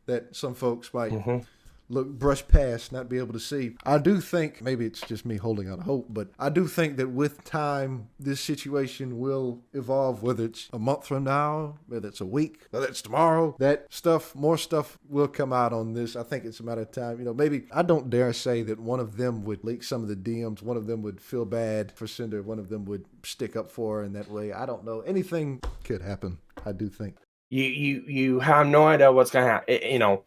that some folks might brush past, not be able to see. I do think, maybe it's just me holding out hope, but I do think that with time, this situation will evolve, whether it's a month from now, whether it's a week, whether it's tomorrow, more stuff will come out on this. I think it's a matter of time. Maybe I don't dare say that one of them would leak some of the DMs, one of them would feel bad for Sinder, one of them would stick up for her in that way. I don't know. Anything could happen, I do think. You have no idea what's going to happen.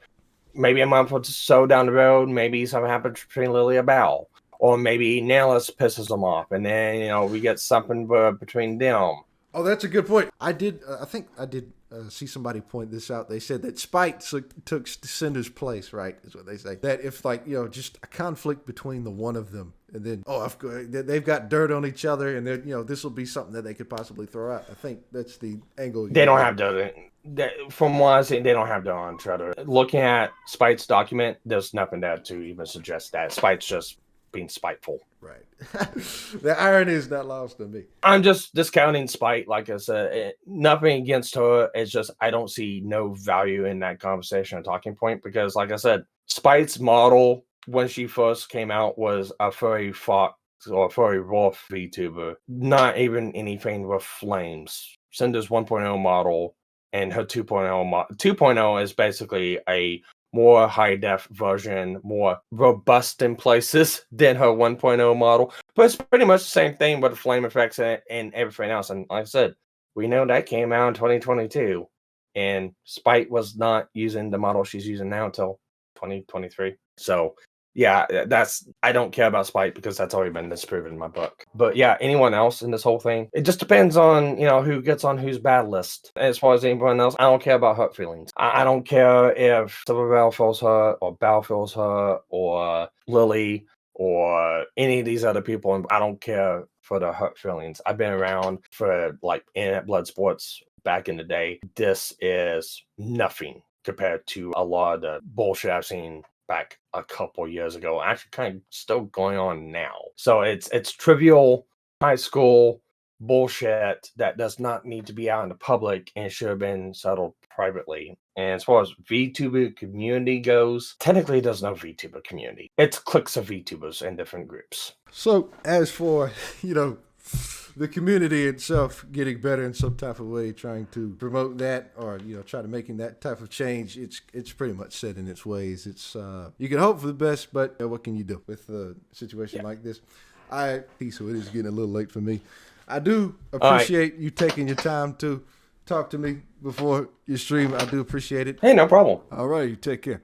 Maybe a month or so down the road, maybe something happens between Lily and Bao. Or maybe Natalis pisses them off, and then, we get something between them. Oh, that's a good point. I think I did see somebody point this out. They said that spite took Cinder's place, right, is what they say. That if, just a conflict between the one of them, and then, they've got dirt on each other, and this will be something that they could possibly throw out. I think that's the angle. They don't have dirt. From what I see, they don't have dirt on each other. Looking at Spite's document, there's nothing there to even suggest that. Spite's just being spiteful. Right. The irony is not lost on me. I'm just discounting Spite. Like I said, nothing against her. It's just I don't see no value in that conversation or talking point because, like I said, Spite's model when she first came out was a furry fox or a furry wolf VTuber. Not even anything with flames. Cinder's 1.0 model and her 2.0 is basically a more high-def version, more robust in places than her 1.0 model. But it's pretty much the same thing with the flame effects and everything else. And like I said, we know that came out in 2022. and Spite was not using the model she's using now until 2023. So yeah, I don't care about Spite because that's already been disproven in my book. But yeah, anyone else in this whole thing, it just depends on, who gets on whose bad list. As far as anyone else, I don't care about hurt feelings. I don't care if Silverbell feels hurt or Bell feels hurt or Lily or any of these other people, and I don't care for the hurt feelings. I've been around for like internet blood sports back in the day. This is nothing compared to a lot of the bullshit I've seen back a couple years ago, actually kind of still going on now. So it's trivial high school bullshit that does not need to be out in the public and should have been settled privately. And as far as VTuber community goes, technically there's no VTuber community. It's cliques of VTubers in different groups. So as for, the community itself getting better in some type of way, trying to promote that or, try to making that type of change, it's pretty much set in its ways. It's you can hope for the best, but what can you do with a situation like this? So it is getting a little late for me. I do appreciate you taking your time to talk to me before your stream. I do appreciate it. Hey, no problem. All right, you take care.